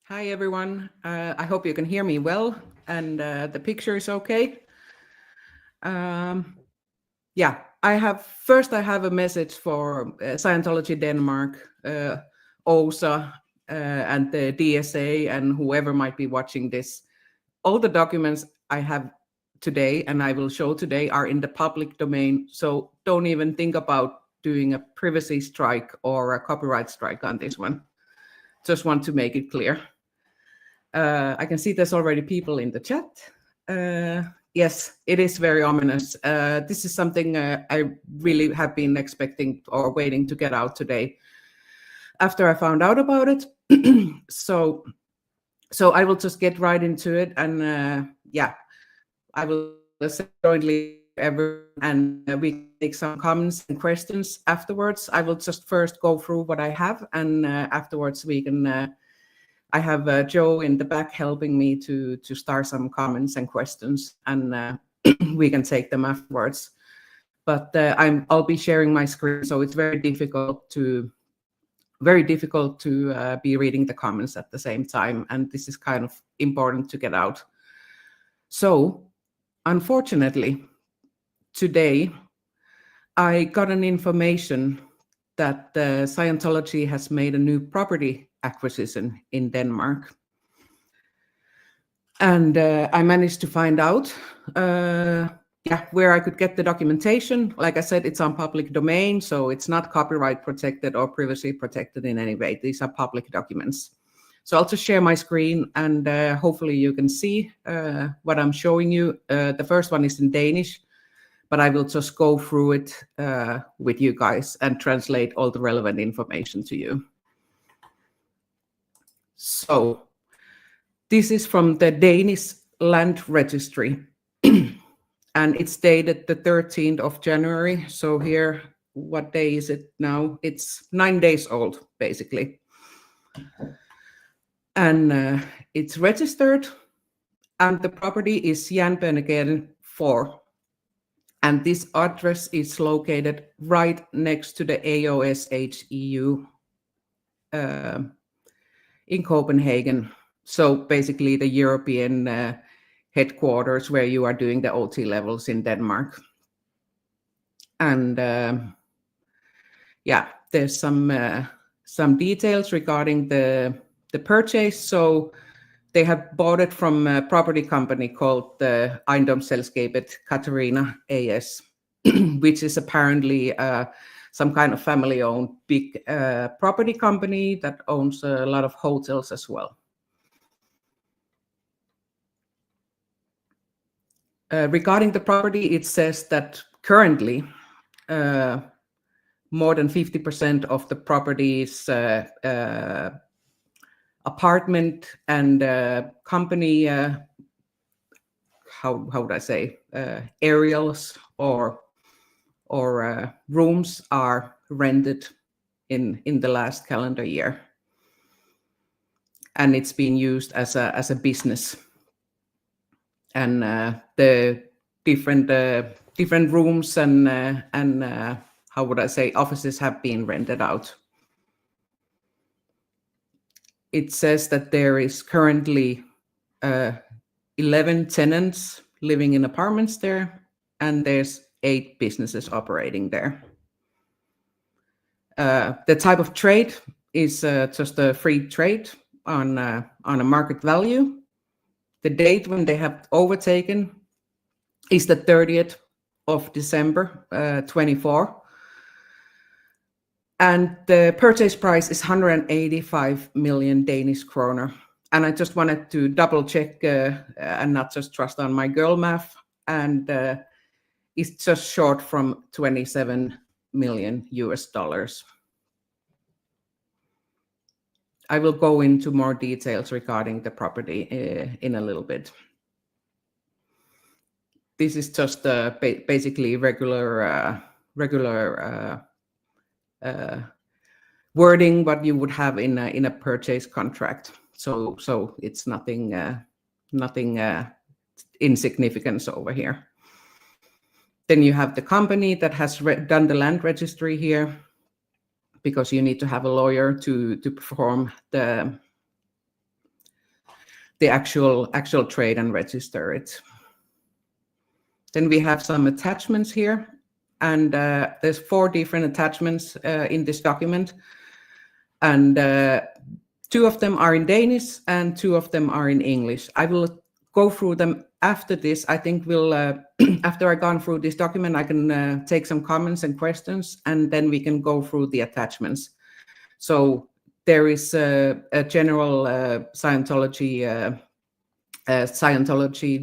Hi, everyone. I hope you can hear me well and the picture is okay. Um, yeah, I have a message for Scientology Denmark, OSA, and the DSA, and whoever might be watching this. All the documents I have today and I will show today are in the public domain. So don't even think about doing a privacy strike or a copyright strike on this one. Just want to make it clear. I can see there's already people in the chat. Yes, it is very ominous. This is something I really have been expecting or waiting to get out today after I found out about it. So I will just get right into it. And yeah, I will say jointly ever, and we can take some comments and questions afterwards. I will just first go through what I have, and afterwards we can I have Joe in the back helping me to start some comments and questions, and we can take them afterwards. But I'll be sharing my screen, so it's very difficult to be reading the comments at the same time, and this is kind of important to get out. So, unfortunately, today I got an information that Scientology has made a new property acquisition in Denmark. And I managed to find out where I could get the documentation. Like I said, it's on public domain, so it's not copyright protected or privacy protected in any way. These are public documents. So I'll just share my screen, and hopefully you can see what I'm showing you. The first one is in Danish, but I will just go through it with you guys and translate all the relevant information to you. So this is from the Danish Land Registry, and it's dated the 13th of January. So here, what day is it now? It's 9 days old, basically. And it's registered, and the property is Jernbanegade 4. And this address is located right next to the AOSHEU in Copenhagen. So basically the European headquarters where you are doing the OT levels in Denmark. And there's some details regarding the purchase. So they have bought it from a property company called the Ejendomsselskabet Katarina AS, which is apparently some kind of family-owned big property company that owns a lot of hotels as well. Regarding the property, it says that currently more than 50% of the property's apartment and company, how would I say, aerials or rooms are rented in the last calendar year, and it's being used as a business. And the different rooms and how would I say, offices have been rented out. It says that there is currently 11 tenants living in apartments there, and there's 8 businesses operating there. The type of trade is just a free trade on a market value. The date when they have overtaken is the 30th of December 24. And the purchase price is 185 million Danish kroner. And I just wanted to double check and not just trust on my girl math. And it's just short from $27 million. I will go into more details regarding the property in a little bit. This is just basically regular wording what you would have in a purchase contract. So it's nothing insignificant over here. Then you have the company that has done the land registry here, because you need to have a lawyer to perform the the actual trade and register it. Then we have some attachments here, and there's 4 different attachments in this document, and 2 of them are in Danish and 2 of them are in English. I will go through them after this. I think we'll after I've gone through this document, I can take some comments and questions, and then we can go through the attachments. So there is a general Scientology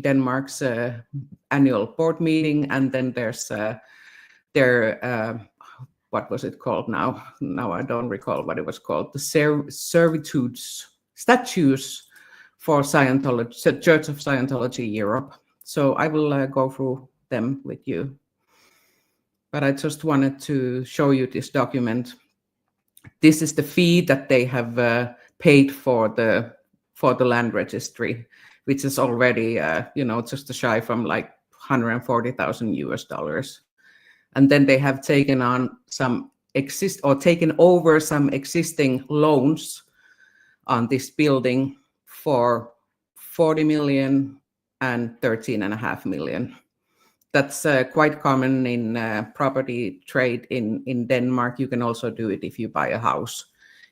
Denmark's annual board meeting, and then there's their what was it called now? Now I don't recall what it was called. The statutes for Scientology, the Church of Scientology Europe. So I will go through them with you. But I just wanted to show you this document. This is the fee that they have paid for the land registry, which is already just shy from like $140,000. And then they have taken on taken over some existing loans on this building for 40 million and 13.5 million. That's quite common in property trade in Denmark. You can also do it if you buy a house.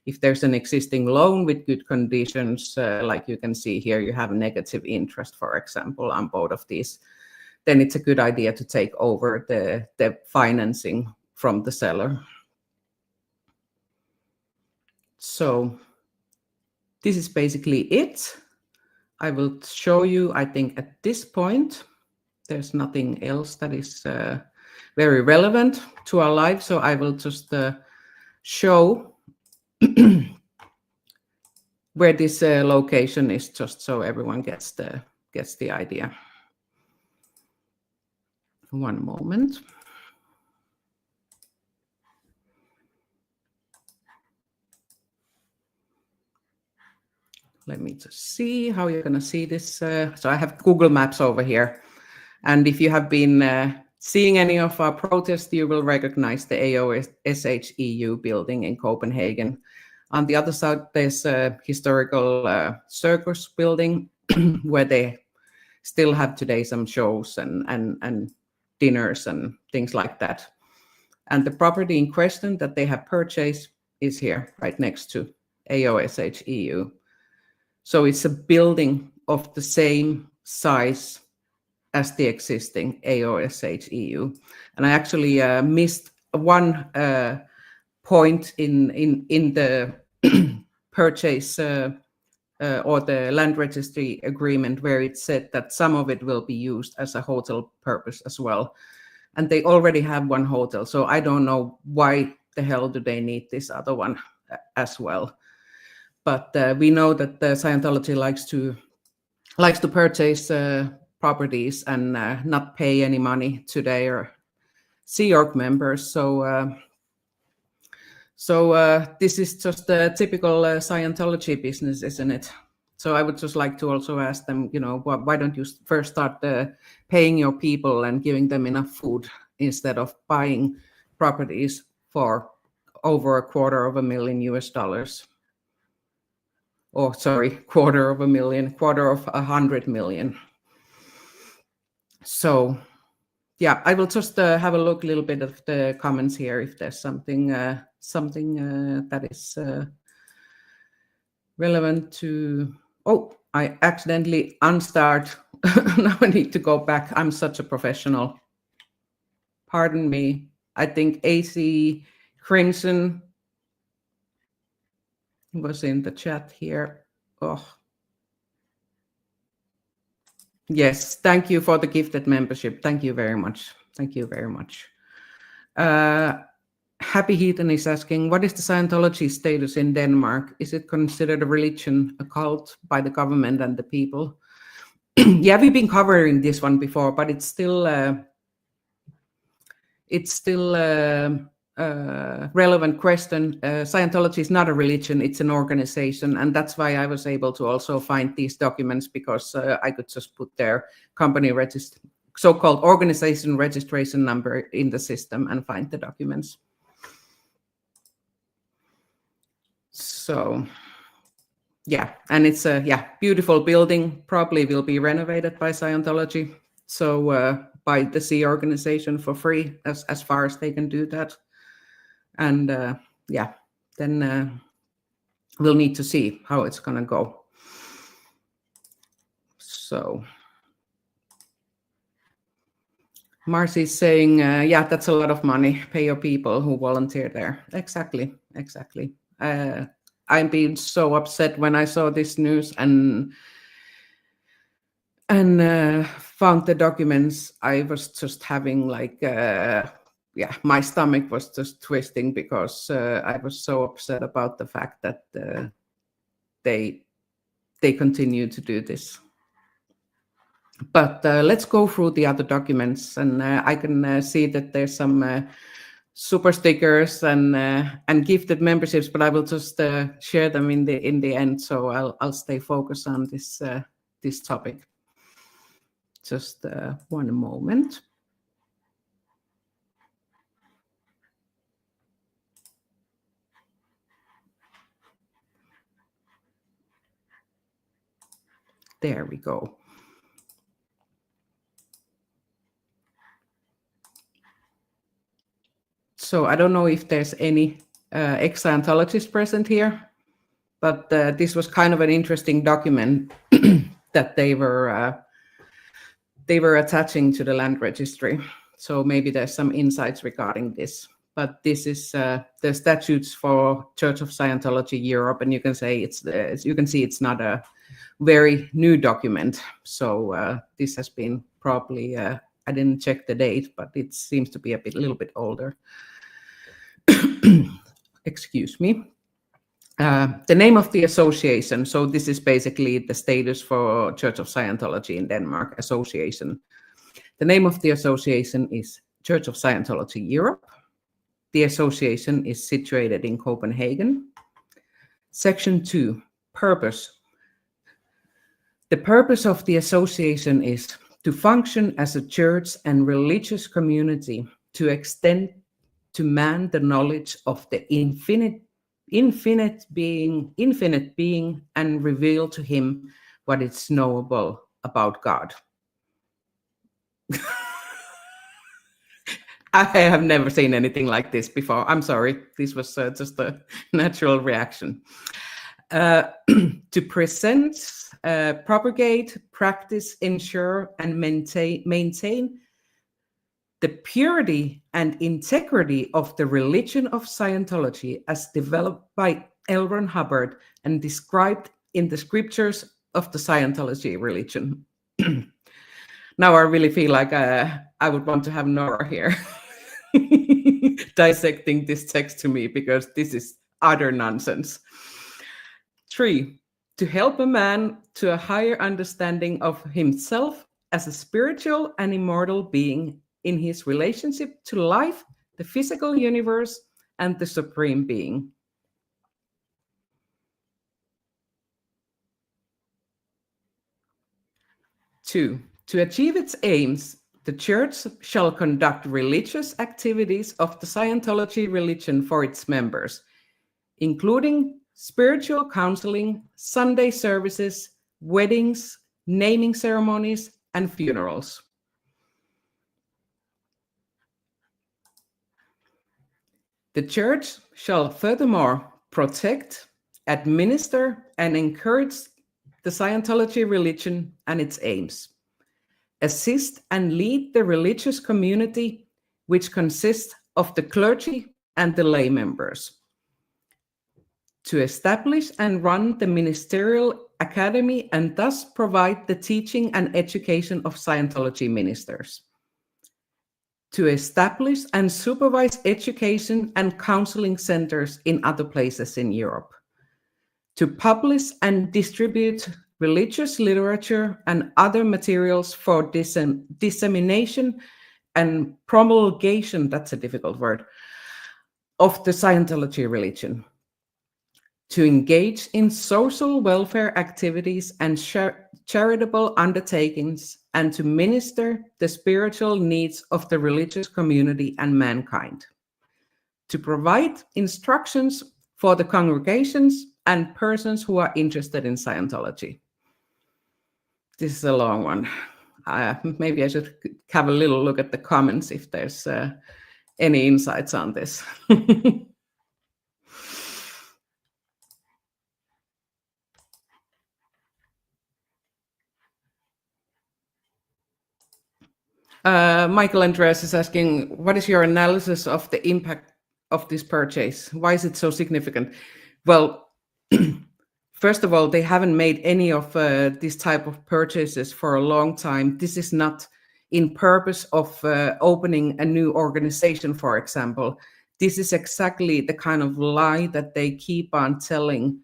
If there's an existing loan with good conditions, like you can see here, you have negative interest, for example, on both of these, then it's a good idea to take over the financing from the seller. So this is basically it. I will show you, I think at this point, there's nothing else that is very relevant to our life. So I will just show where this location is, just so everyone gets the idea. One moment. Let me just see how you're going to see this. So I have Google Maps over here. And if you have been seeing any of our protests, you will recognize the AOSH EU building in Copenhagen. On the other side, there's a historical circus building where they still have today some shows and dinners and things like that. And the property in question that they have purchased is here, right next to AOSH EU. So it's a building of the same size as the existing AOSH EU. And I actually missed one point in the purchase or the land registry agreement, where it said that some of it will be used as a hotel purpose as well. And they already have one hotel, so I don't know why the hell do they need this other one as well. But we know that the Scientology likes to purchase properties and not pay any money to their Sea Org members. So this is just a typical Scientology business, isn't it? So I would just like to also ask them, why don't you first start paying your people and giving them enough food instead of buying properties for over $250,000 US? Oh, sorry, $250,000. So yeah, I will just have a look a little bit of the comments here if there's something that is relevant to. Oh, I accidentally unstart. Now I need to go back. I'm such a professional. Pardon me. I think AC Crimson was in the chat here. Oh, yes. Thank you for the gifted membership. Thank you very much. Thank you very much. Happy Heathen is asking, what is the Scientology status in Denmark? Is it considered a religion, a cult by the government and the people? Yeah, we've been covering this one before, but it's still relevant question. Scientology is not a religion, it's an organization. And that's why I was able to also find these documents, because I could just put their company so-called organization registration number in the system and find the documents. So yeah, and it's a beautiful building. Probably will be renovated by Scientology, so by the Sea organization for free, as far as they can do that. And then we'll need to see how it's gonna go. So Marcy's saying, yeah, that's a lot of money. Pay your people who volunteer there. Exactly. I'm being so upset when I saw this news and found the documents. I was just having like, my stomach was just twisting because I was so upset about the fact that they continue to do this. But let's go through the other documents, and I can see that there's some super stickers and gifted memberships, but I will just share them in the end. So I'll stay focused on this topic. Just one moment. There we go. So I don't know if there's any ex-Scientologists present here, but this was kind of an interesting document that they were attaching to the land registry. So maybe there's some insights regarding this. But this is the statutes for Church of Scientology Europe, and you can see it's not a very new document. So this has been probably I didn't check the date, but it seems to be a little bit older. Excuse me. The name of the association. So this is basically the status for Church of Scientology in Denmark association. The name of the association is Church of Scientology Europe. The association is situated in Copenhagen. Section 2, purpose. The purpose of the association is to function as a church and religious community to extend to man the knowledge of the infinite being and reveal to him what is knowable about God. I have never seen anything like this before. I'm sorry. This was just a natural reaction. To present, propagate, practice, ensure, and maintain the purity and integrity of the religion of Scientology as developed by L. Ron Hubbard and described in the scriptures of the Scientology religion. Now I really feel like I would want to have Nora here dissecting this text to me, because this is utter nonsense. 3, to help a man to a higher understanding of himself as a spiritual and immortal being in his relationship to life, the physical universe, and the supreme being. 2, to achieve its aims, the Church shall conduct religious activities of the Scientology religion for its members, including spiritual counseling, Sunday services, weddings, naming ceremonies, and funerals. The Church shall furthermore protect, administer, and encourage the Scientology religion and its aims, assist and lead the religious community, which consists of the clergy and the lay members, to establish and run the ministerial academy and thus provide the teaching and education of Scientology ministers, to establish and supervise education and counseling centers in other places in Europe, to publish and distribute religious literature and other materials for dissemination and promulgation, that's a difficult word, of the Scientology religion, to engage in social welfare activities and charitable undertakings, and to minister the spiritual needs of the religious community and mankind, to provide instructions for the congregations and persons who are interested in Scientology. This is a long one. Maybe I should have a little look at the comments if there's any insights on this. Michael Andreas is asking, what is your analysis of the impact of this purchase? Why is it so significant? Well, first of all, they haven't made any of this type of purchases for a long time. This is not in purpose of opening a new organization, for example. This is exactly the kind of lie that they keep on telling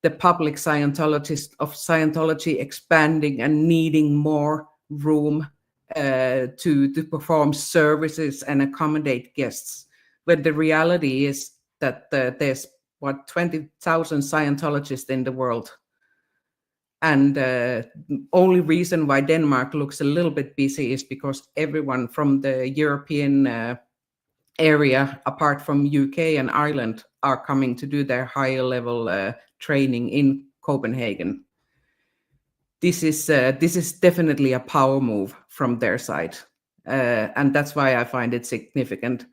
the public Scientologists of Scientology expanding and needing more room to perform services and accommodate guests. But the reality is that there's 20,000 Scientologists in the world. And only reason why Denmark looks a little bit busy is because everyone from the European area, apart from UK and Ireland, are coming to do their higher level training in Copenhagen. This is definitely a power move from their side, and that's why I find it significant.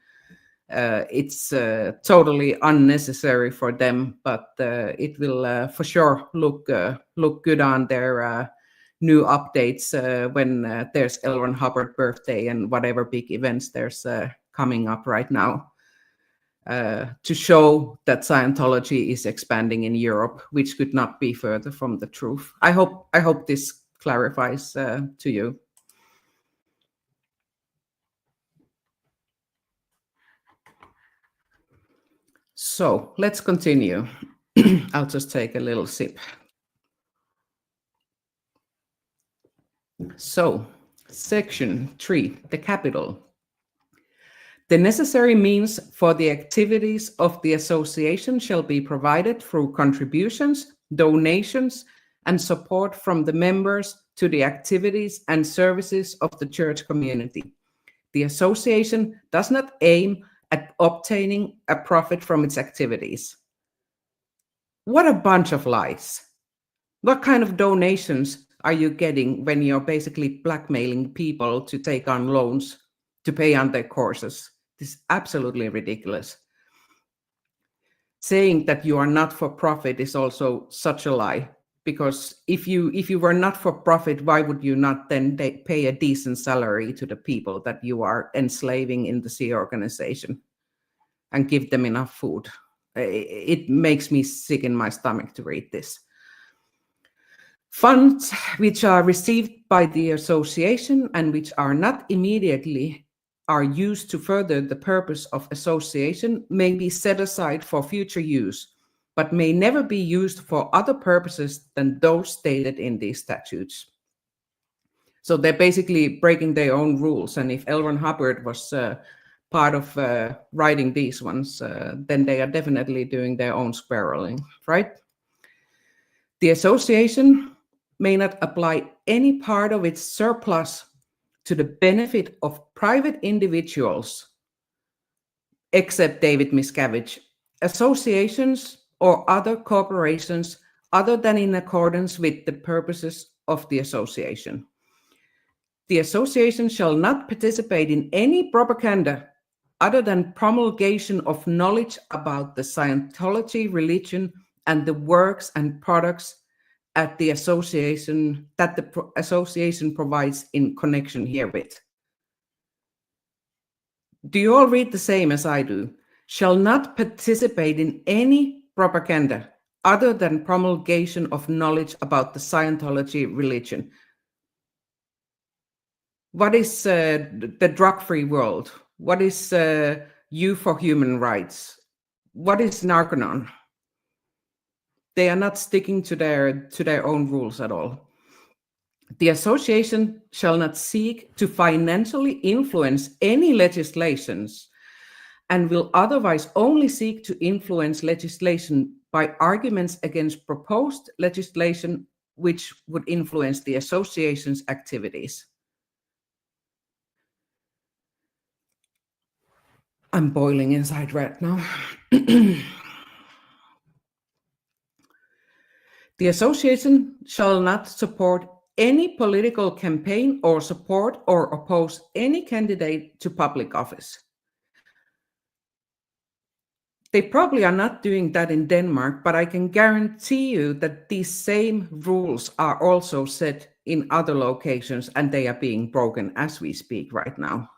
It's totally unnecessary for them, but it will for sure look good on their new updates when there's L. Ron Hubbard birthday and whatever big events there's coming up right now, to show that Scientology is expanding in Europe, which could not be further from the truth. I hope this clarifies to you. So let's continue. I'll just take a little sip. So, section 3, the capital. The necessary means for the activities of the association shall be provided through contributions, donations, and support from the members to the activities and services of the church community. The association does not aim at obtaining a profit from its activities. What a bunch of lies. What kind of donations are you getting when you're basically blackmailing people to take on loans to pay on their courses? This is absolutely ridiculous. Saying that you are not for profit is also such a lie, because if you were not for profit, why would you not then pay a decent salary to the people that you are enslaving in the Sea organization and give them enough food? It makes me sick in my stomach to read this. Funds which are received by the association and which are not immediately are used to further the purpose of association may be set aside for future use, but may never be used for other purposes than those stated in these statutes. So they're basically breaking their own rules. And if L. Ron Hubbard was part of writing these ones, then they are definitely doing their own squirreling, right? The association may not apply any part of its surplus to the benefit of private individuals, except David Miscavige, associations or other corporations other than in accordance with the purposes of the association. The association shall not participate in any propaganda other than promulgation of knowledge about the Scientology religion and the works and products at the association that the association provides in connection herewith. Do you all read the same as I do? Shall not participate in any propaganda other than promulgation of knowledge about the Scientology religion. What is the drug-free world? What is You for Human Rights? What is Narconon? They are not sticking to their own rules at all. The association shall not seek to financially influence any legislations and will otherwise only seek to influence legislation by arguments against proposed legislation which would influence the association's activities. I'm boiling inside right now. The association shall not support any political campaign or support or oppose any candidate to public office. They probably are not doing that in Denmark, but I can guarantee you that these same rules are also set in other locations, and they are being broken as we speak right now.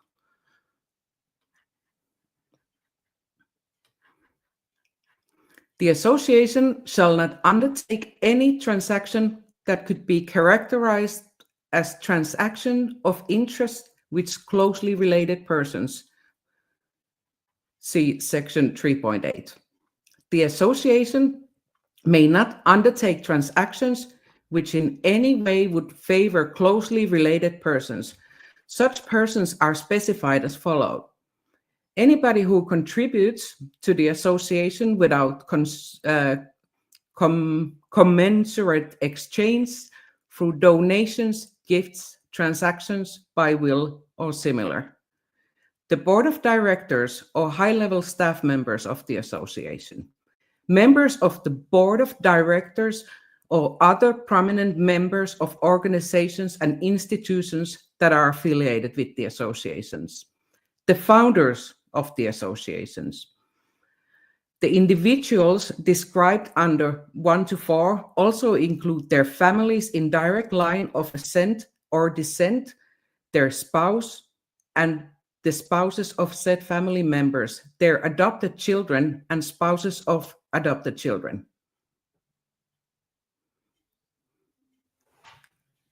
The association shall not undertake any transaction that could be characterized as transaction of interest with closely related persons. See section 3.8. The association may not undertake transactions which in any way would favor closely related persons. Such persons are specified as follows. Anybody who contributes to the association without commensurate exchange through donations, gifts, transactions by will or similar. The board of directors or high-level staff members of the association. Members of the board of directors or other prominent members of organizations and institutions that are affiliated with the associations. The founders of the associations. The individuals described under 1 to 4 also include their families in direct line of ascent or descent, their spouse, and the spouses of said family members, their adopted children, and spouses of adopted children.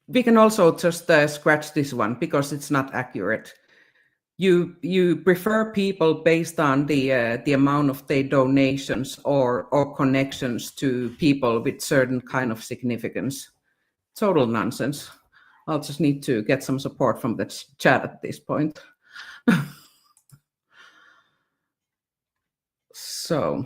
We can also just scratch this one because it's not accurate. You prefer people based on the amount of their donations or connections to people with certain kind of significance. Total nonsense. I'll just need to get some support from the chat at this point. So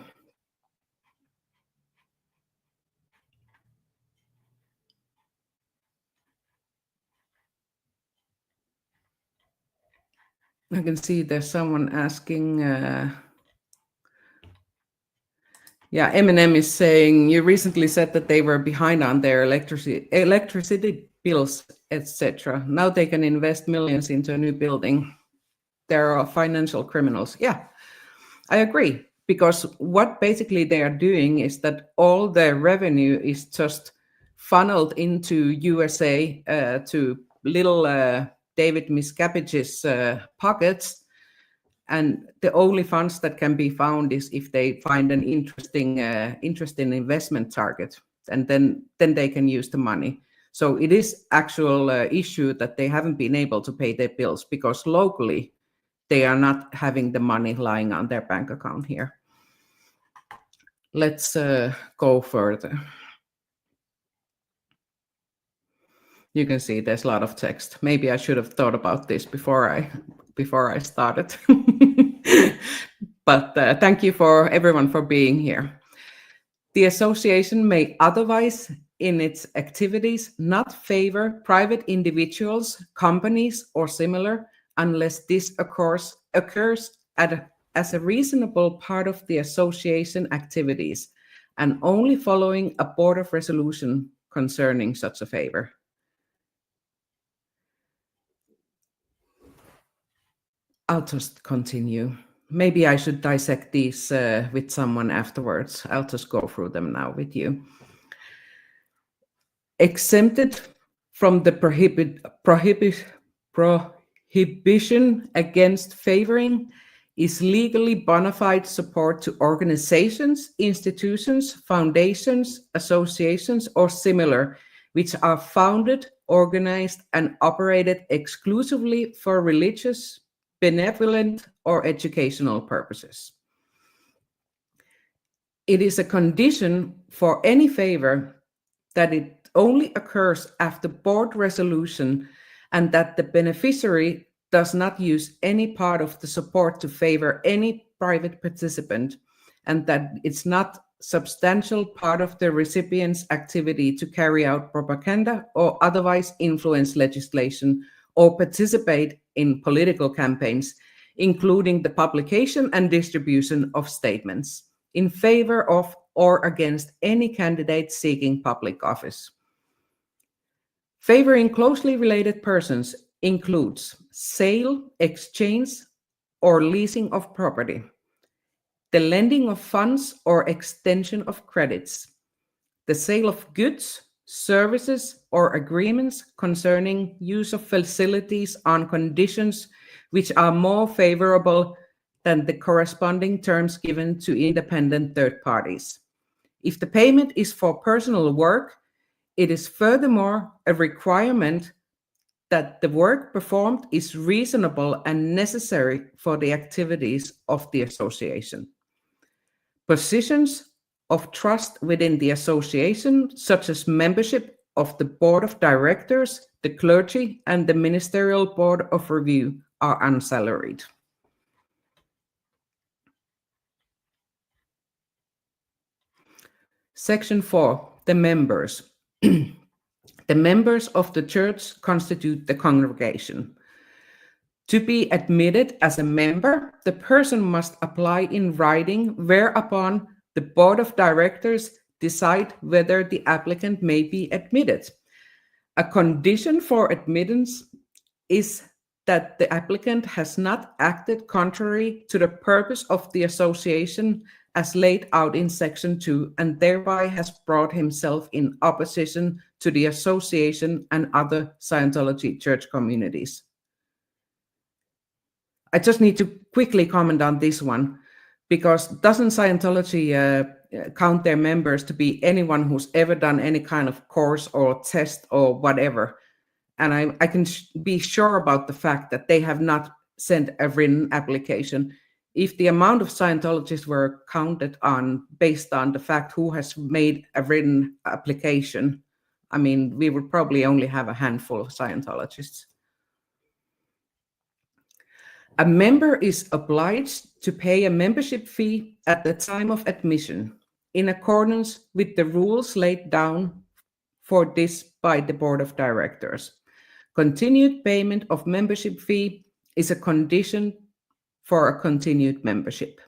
I can see there's someone asking, yeah, Eminem is saying, you recently said that they were behind on their electricity bills, etc. Now they can invest millions into a new building. There are financial criminals. Yeah, I agree. Because what basically they are doing is that all their revenue is just funneled into USA to little David Miscapage's pockets, and the only funds that can be found is if they find an interesting investment target, and then they can use the money. So it is actual issue that they haven't been able to pay their bills because locally they are not having the money lying on their bank account here. Let's go further. You can see there's a lot of text. Maybe I should have thought about this before I started. But thank you for everyone for being here. The association may otherwise, in its activities, not favor private individuals, companies, or similar, unless this occurs as a reasonable part of the association activities, and only following a board of resolution concerning such a favor. I'll just continue. Maybe I should dissect these with someone afterwards. I'll just go through them now with you. Exempted from the prohibition against favoring is legally bona fide support to organizations, institutions, foundations, associations, or similar, which are founded, organized, and operated exclusively for religious, benevolent, or educational purposes. It is a condition for any favor that it only occurs after board resolution and that the beneficiary does not use any part of the support to favor any private participant, and that it's not substantial part of the recipient's activity to carry out propaganda or otherwise influence legislation or participate in political campaigns, including the publication and distribution of statements in favor of or against any candidate seeking public office. Favoring closely related persons includes sale, exchange, or leasing of property, the lending of funds or extension of credits, the sale of goods, services, or agreements concerning use of facilities on conditions which are more favorable than the corresponding terms given to independent third parties. If the payment is for personal work, it is furthermore a requirement that the work performed is reasonable and necessary for the activities of the association. Positions of trust within the association, such as membership of the board of directors, the clergy, and the ministerial board of review, are unsalaried. Section 4. The members. The members of the church constitute the congregation. To be admitted as a member, the person must apply in writing, whereupon the board of directors decide whether the applicant may be admitted. A condition for admittance is that the applicant has not acted contrary to the purpose of the association as laid out in Section 2, and thereby has brought himself in opposition to the association and other Scientology church communities. I just need to quickly comment on this one, because doesn't Scientology count their members to be anyone who's ever done any kind of course or test or whatever? And I can be sure about the fact that they have not sent a written application. If the amount of Scientologists were counted on based on the fact who has made a written application, I mean, we would probably only have a handful of Scientologists. A member is obliged to pay a membership fee at the time of admission, in accordance with the rules laid down for this by the board of directors. Continued payment of membership fee is a condition for a continued membership.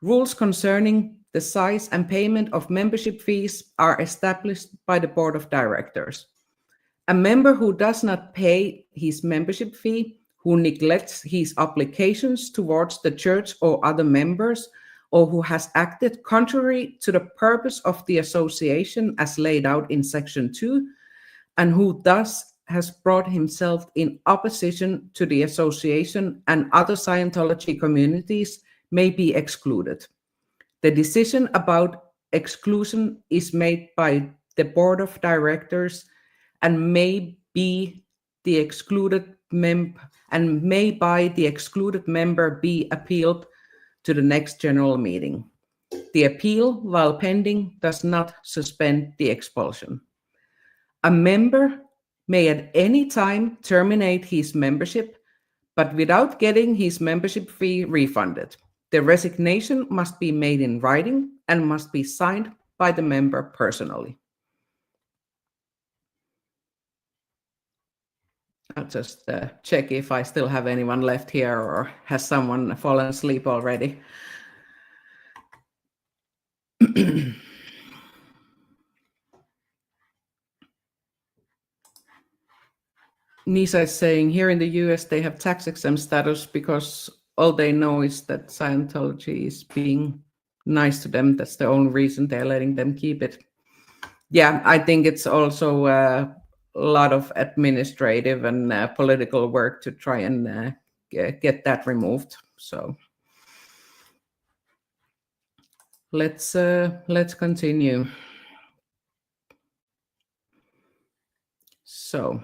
Rules concerning the size and payment of membership fees are established by the board of directors. A member who does not pay his membership fee, who neglects his obligations towards the church or other members, or who has acted contrary to the purpose of the association as laid out in Section 2, and who thus has brought himself in opposition to the association and other Scientology communities, may be excluded. The decision about exclusion is made by the board of directors and may by the excluded member be appealed to the next general meeting. The appeal, while pending, does not suspend the expulsion. A member may at any time terminate his membership, but without getting his membership fee refunded. The resignation must be made in writing and must be signed by the member personally. I'll just check if I still have anyone left here, or has someone fallen asleep already. Nisa is saying here in the US they have tax exempt status because all they know is that Scientology is being nice to them. That's the only reason they're letting them keep it. Yeah, I think it's also a lot of administrative and political work to try and get that removed. So let's continue. So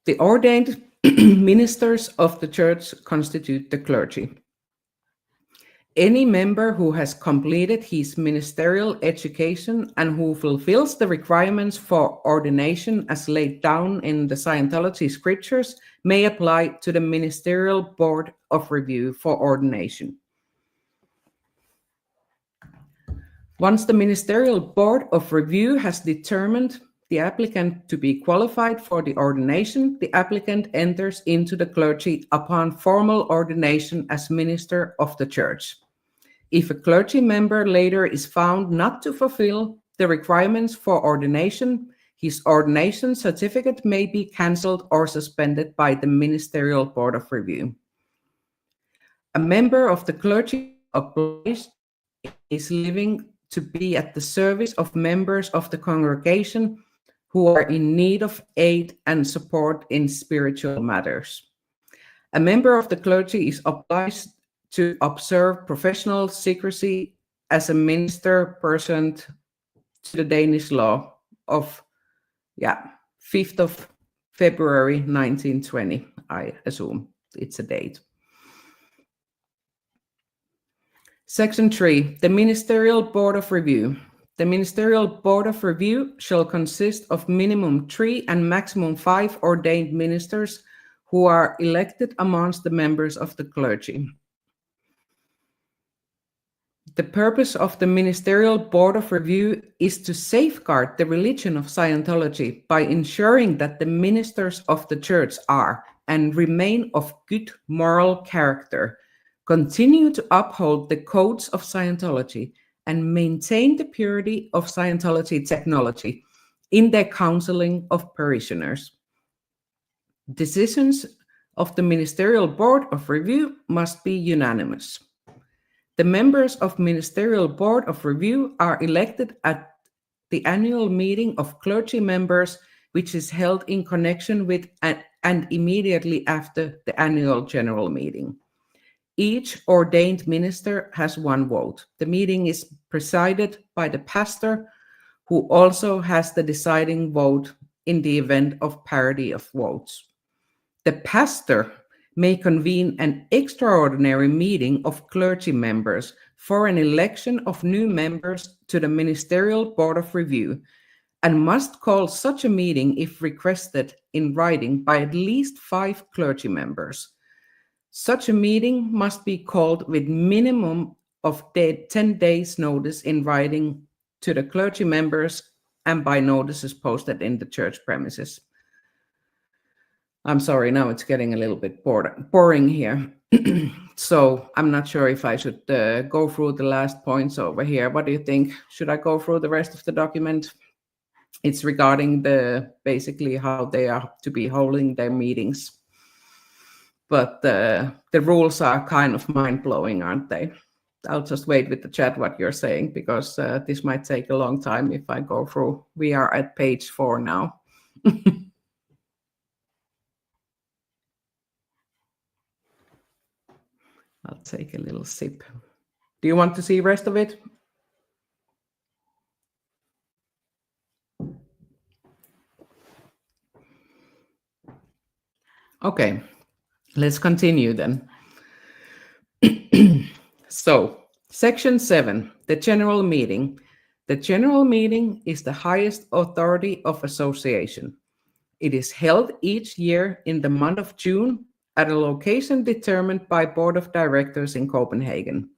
the ordained ministers of the church constitute the clergy. Any member who has completed his ministerial education and who fulfills the requirements for ordination as laid down in the Scientology scriptures may apply to the ministerial board of review for ordination. Once the ministerial board of review has determined the applicant to be qualified for the ordination, the applicant enters into the clergy upon formal ordination as minister of the church. If a clergy member later is found not to fulfill the requirements for ordination, his ordination certificate may be cancelled or suspended by the Ministerial Board of Review. A member of the clergy obliged is living to be at the service of members of the congregation who are in need of aid and support in spiritual matters. A member of the clergy is obliged to observe professional secrecy as a minister pursuant to the Danish law of 5th of February 1920, I assume it's a date. Section 3, the Ministerial Board of Review. The Ministerial Board of Review shall consist of minimum 3 and maximum 5 ordained ministers who are elected amongst the members of the clergy. The purpose of the Ministerial Board of Review is to safeguard the religion of Scientology by ensuring that the ministers of the church are and remain of good moral character, continue to uphold the codes of Scientology, and maintain the purity of Scientology technology in their counseling of parishioners. Decisions of the Ministerial Board of Review must be unanimous. The members of Ministerial Board of Review are elected at the annual meeting of clergy members, which is held in connection with and immediately after the annual general meeting. Each ordained minister has one vote. The meeting is presided by the pastor, who also has the deciding vote in the event of parity of votes. The pastor may convene an extraordinary meeting of clergy members for an election of new members to the Ministerial Board of Review, and must call such a meeting if requested in writing by at least 5 clergy members. Such a meeting must be called with minimum of 10 days notice in writing to the clergy members and by notices posted in the church premises. I'm sorry, now it's getting a little bit boring here. So I'm not sure if I should go through the last points over here. What do you think? Should I go through the rest of the document? It's regarding basically how they are to be holding their meetings. But the rules are kind of mind-blowing, aren't they? I'll just wait with the chat what you're saying, because this might take a long time if I go through. We are at page 4 now. I'll take a little sip. Do you want to see the rest of it? Okay, let's continue then. So, section 7, the general meeting. The general meeting is the highest authority of association. It is held each year in the month of June at a location determined by Board of Directors in Copenhagen.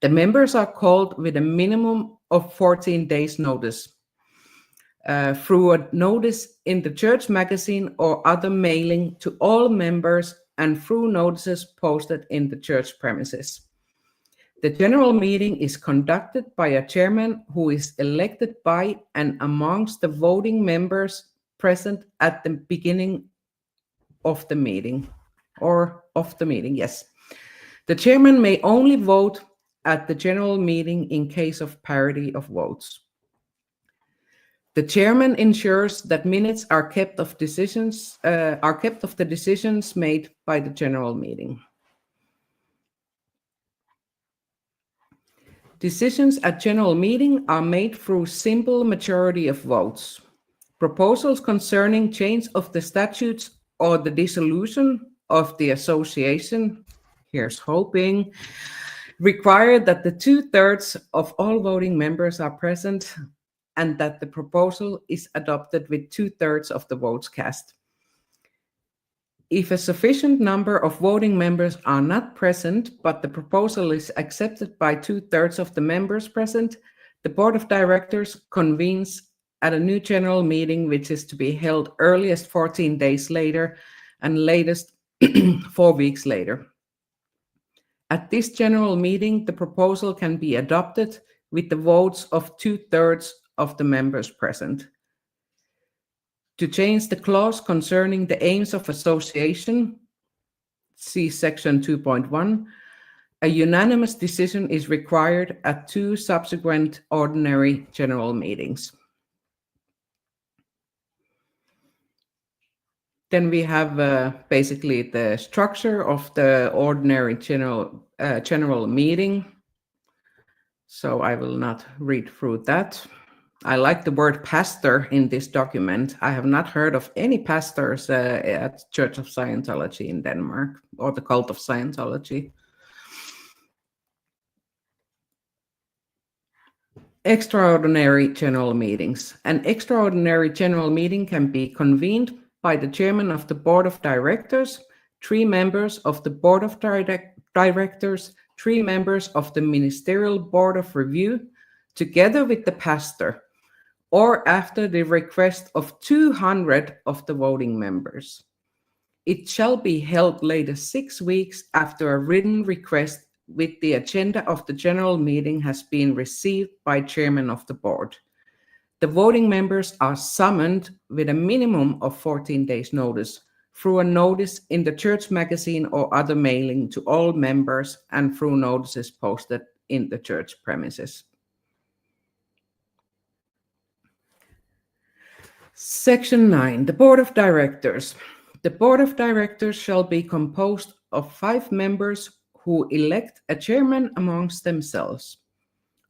The members are called with a minimum of 14 days notice through a notice in the church magazine or other mailing to all members and through notices posted in the church premises. The general meeting is conducted by a chairman who is elected by and amongst the voting members present at the beginning of the meeting, yes. The chairman may only vote at the general meeting in case of parity of votes. The chairman ensures that minutes are kept of the decisions made by the general meeting. Decisions at general meeting are made through simple majority of votes. Proposals concerning change of the statutes or the dissolution of the association, here's hoping, require that the 2/3 of all voting members are present and that the proposal is adopted with 2/3 of the votes cast. If a sufficient number of voting members are not present, but the proposal is accepted by 2/3 of the members present, the Board of Directors convenes at a new general meeting, which is to be held earliest 14 days later and latest 4 weeks later. At this general meeting, the proposal can be adopted with the votes of 2/3 of the members present. To change the clause concerning the aims of association, see section 2.1, a unanimous decision is required at 2 subsequent ordinary general meetings. Then we have basically the structure of the ordinary general meeting. So I will not read through that. I like the word pastor in this document. I have not heard of any pastors at Church of Scientology in Denmark or the cult of Scientology. Extraordinary general meetings. An extraordinary general meeting can be convened by the chairman of the board of directors, 3 members of the board of directors, 3 members of the ministerial board of review, together with the pastor, or after the request of 200 of the voting members. It shall be held later 6 weeks after a written request with the agenda of the general meeting has been received by chairman of the board. The voting members are summoned with a minimum of 14 days notice through a notice in the church magazine or other mailing to all members and through notices posted in the church premises. Section 9, the board of directors. The board of directors shall be composed of 5 members who elect a chairman amongst themselves.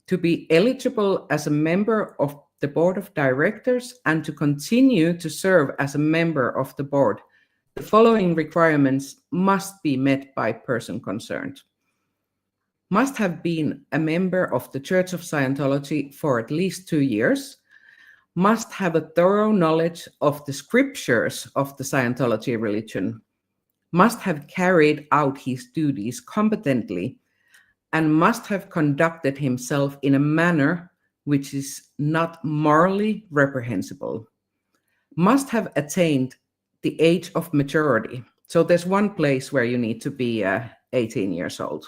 To be eligible as a member of the board of directors and to continue to serve as a member of the board, the following requirements must be met by person concerned. Must have been a member of the Church of Scientology for at least 2 years, must have a thorough knowledge of the scriptures of the Scientology religion, must have carried out his duties competently, and must have conducted himself in a manner which is not morally reprehensible, must have attained the age of maturity. So there's one place where you need to be 18 years old.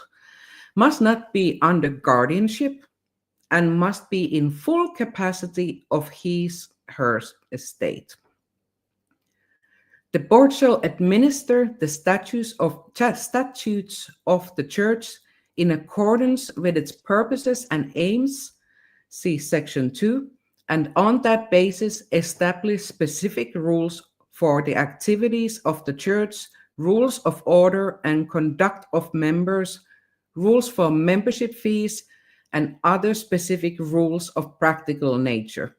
Must not be under guardianship and must be in full capacity of her estate. The board shall administer the statutes of the church in accordance with its purposes and aims, see section 2, and on that basis establish specific rules for the activities of the church, rules of order and conduct of members, rules for membership fees, and other specific rules of practical nature.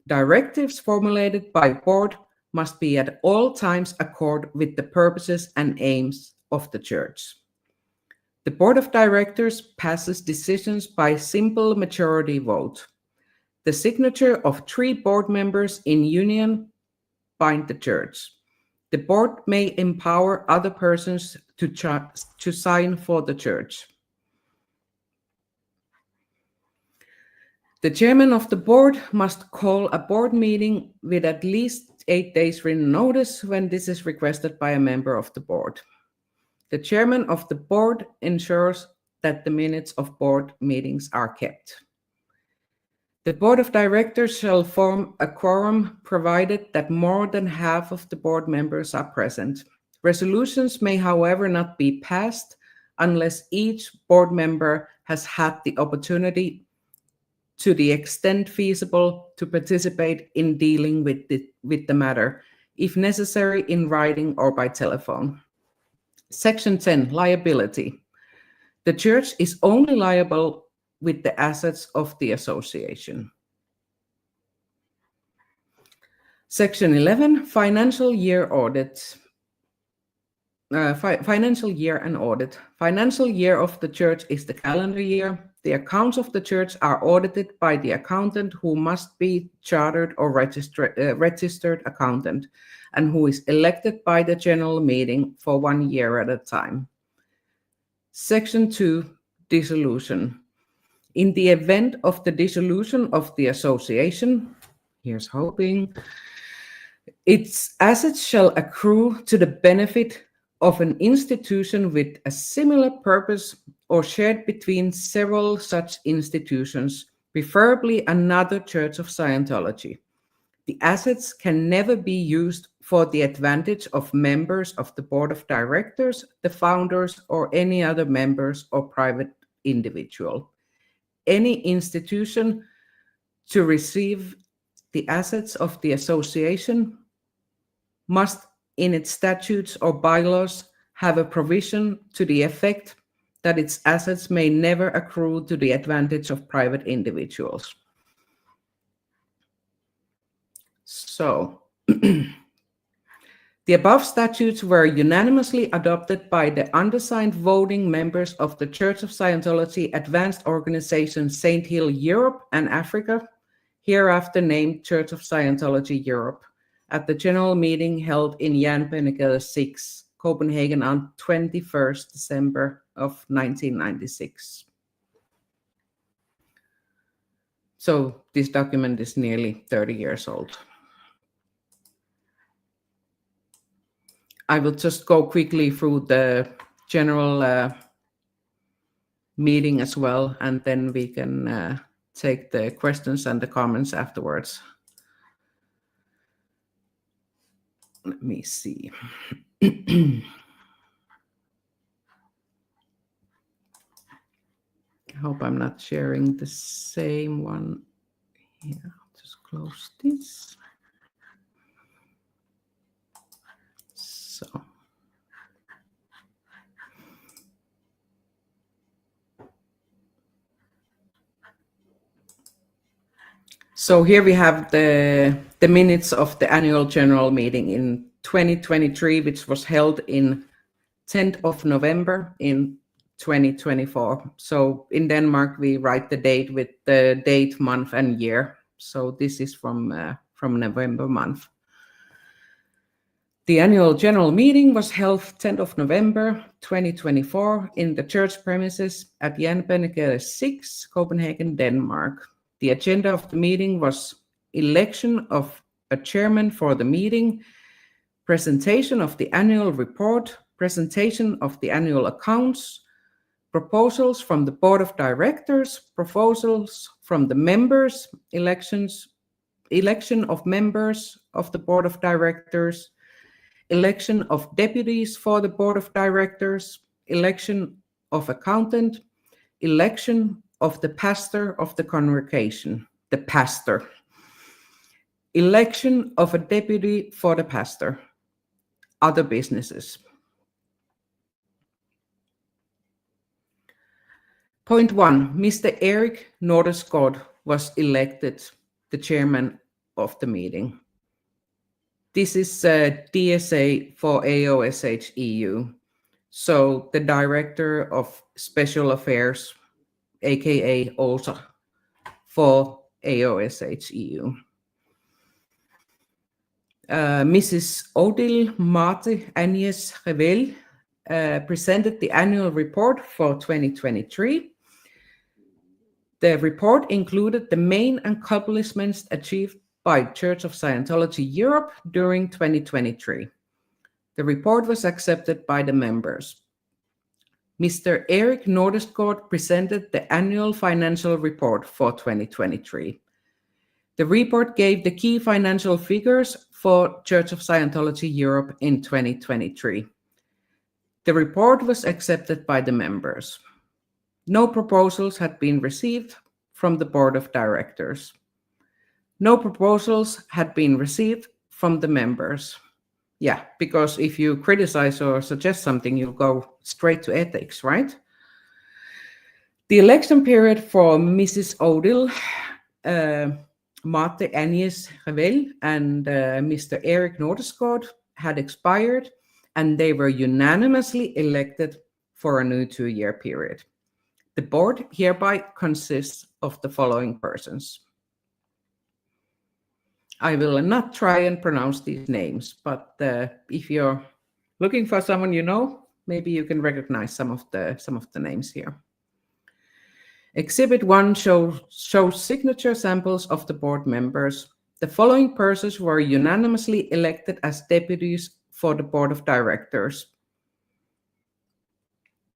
Directives formulated by board must be at all times accord with the purposes and aims of the church. The board of directors passes decisions by simple majority vote. The signature of 3 board members in union bind the church. The board may empower other persons to sign for the church. The chairman of the board must call a board meeting with at least 8 days written notice when this is requested by a member of the board. The chairman of the board ensures that the minutes of board meetings are kept. The board of directors shall form a quorum provided that more than half of the board members are present. Resolutions may, however, not be passed unless each board member has had the opportunity to the extent feasible to participate in dealing with the matter, if necessary in writing or by telephone. Section 10, liability. The church is only liable with the assets of the association. Section 11, financial year audit. Financial year and audit. Financial year of the church is the calendar year. The accounts of the church are audited by the accountant, who must be chartered or registered accountant, and who is elected by the general meeting for 1 year at a time. Section 2, dissolution. In the event of the dissolution of the association, here's hoping, its assets shall accrue to the benefit of an institution with a similar purpose or shared between several such institutions, preferably another Church of Scientology. The assets can never be used for the advantage of members of the board of directors, the founders, or any other members or private individual. Any institution to receive the assets of the association must, in its statutes or bylaws, have a provision to the effect that its assets may never accrue to the advantage of private individuals. So, the above statutes were unanimously adopted by the undersigned voting members of the Church of Scientology Advanced Organization St. Hill Europe and Africa, hereafter named Church of Scientology Europe, at the general meeting held in Jernbanegade 6, Copenhagen on 21st December of 1996. So this document is nearly 30 years old. I will just go quickly through the general meeting as well, and then we can take the questions and the comments afterwards. Let me see. I hope I'm not sharing the same one here. I'll just close this. So here we have the minutes of the annual general meeting in 2023, which was held in 10th of November in 2024. So in Denmark, we write the date with the date, month, and year. So this is from November month. The annual general meeting was held 10th of November 2024 in the church premises at Jernbanegade 6, Copenhagen, Denmark. The agenda of the meeting was election of a chairman for the meeting, presentation of the annual report, presentation of the annual accounts, proposals from the board of directors, proposals from the members, election of members of the board of directors, election of deputies for the board of directors, election of accountant, election of the pastor of the congregation, the pastor, election of a deputy for the pastor, other businesses. Point 1, Mr. Erik Nordenskjold was elected the chairman of the meeting. This is DSA for AOSH EU, so the director of special affairs, aka OSA, for AOSH EU. Mrs. Odile Marte Agnes Revel presented the annual report for 2023. The report included the main accomplishments achieved by Church of Scientology Europe during 2023. The report was accepted by the members. Mr. Erik Nordenskjold presented the annual financial report for 2023. The report gave the key financial figures for Church of Scientology Europe in 2023. The report was accepted by the members. No proposals had been received from the board of directors. No proposals had been received from the members. Yeah, because if you criticize or suggest something, you go straight to ethics, right? The election period for Mrs. Odile Marte Agnes Revel and Mr. Erik Nordenskjold had expired, and they were unanimously elected for a new 2-year period. The board hereby consists of the following persons. I will not try and pronounce these names, but if you're looking for someone you know, maybe you can recognize some of the names here. Exhibit 1 shows signature samples of the board members. The following persons were unanimously elected as deputies for the board of directors.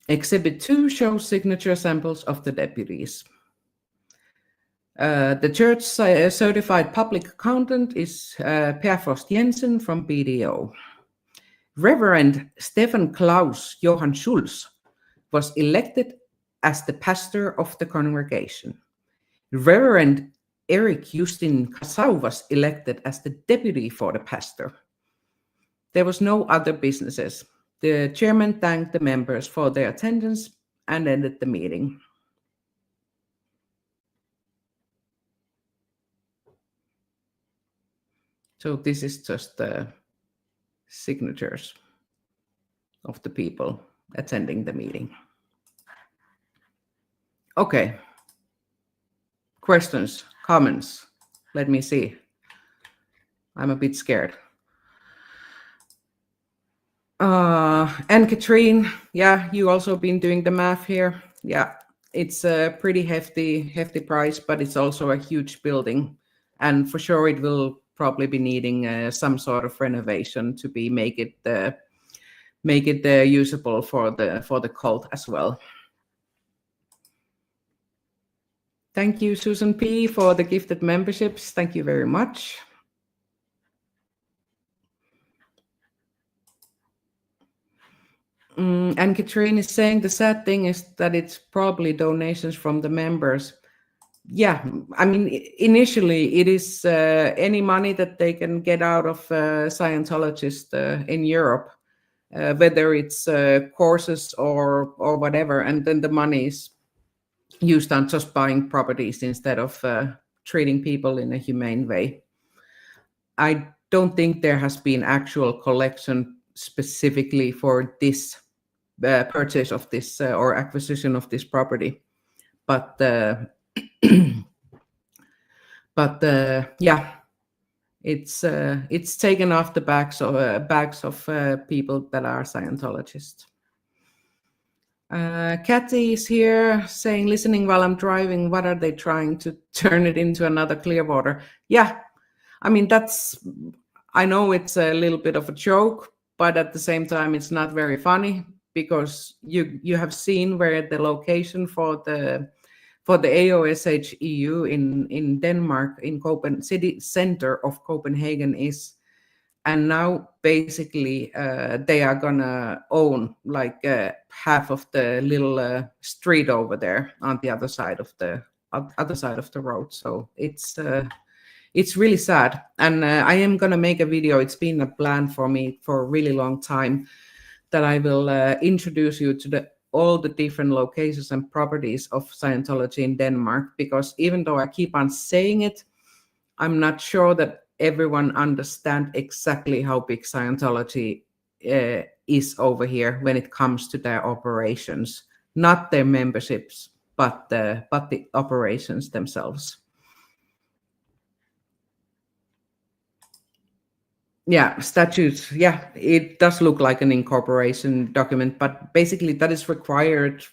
Exhibit 2 shows signature samples of the deputies. The church certified public accountant is Per Frost Jensen from BDO. Reverend Stefan Klaus Johann Schulz was elected as the pastor of the congregation. Reverend Eric Justin Kasau was elected as the deputy for the pastor. There was no other businesses. The chairman thanked the members for their attendance and ended the meeting. So this is just the signatures of the people attending the meeting. Okay. Questions, comments? Let me see. I'm a bit scared. And Katrine, yeah, you also been doing the math here. Yeah, it's a pretty hefty price, but it's also a huge building, and for sure it will probably be needing some sort of renovation to make it usable for the cult as well. Thank you, Susan P, for the gifted memberships. Thank you very much. And Katrine is saying the sad thing is that it's probably donations from the members. Yeah, I mean, initially it is any money that they can get out of Scientologists in Europe, whether it's courses or whatever, and then the money is used on just buying properties instead of treating people in a humane way. I don't think there has been actual collection specifically for this purchase of this or acquisition of this property, but yeah, it's taken off the backs of people that are Scientologists. Kathy is here saying, listening while I'm driving, what are they trying to turn it into another Clearwater? Yeah, I mean, I know it's a little bit of a joke, but at the same time, it's not very funny, because you have seen where the location for the AOSH EU in Denmark, in city center of Copenhagen is, and now basically they are gonna own like half of the little street over there on the other side of the road. So it's really sad, and I am gonna make a video. It's been a plan for me for a really long time, that I will introduce you to all the different locations and properties of Scientology in Denmark, because even though I keep on saying it, I'm not sure that everyone understands exactly how big Scientology is over here when it comes to their operations, not their memberships, but the operations themselves. Yeah, statutes. Yeah, it does look like an incorporation document, but basically that is required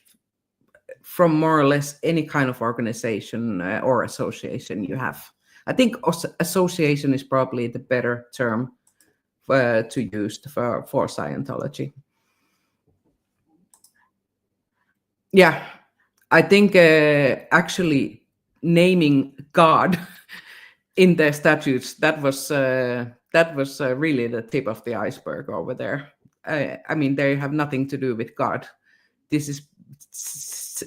from more or less any kind of organization or association you have. I think association is probably the better term to use for Scientology. Yeah, I think actually naming God in the statutes, that was really the tip of the iceberg over there. I mean, they have nothing to do with God. This is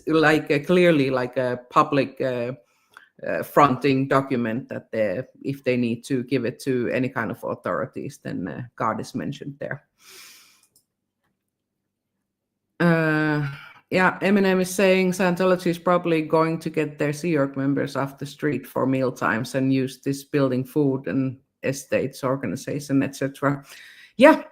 like clearly like a public fronting document that if they need to give it to any kind of authorities, then God is mentioned there. Yeah, Eminem is saying Scientology is probably going to get their Sea Org members off the street for meal times and use this building food and estates organization, etc. Yeah,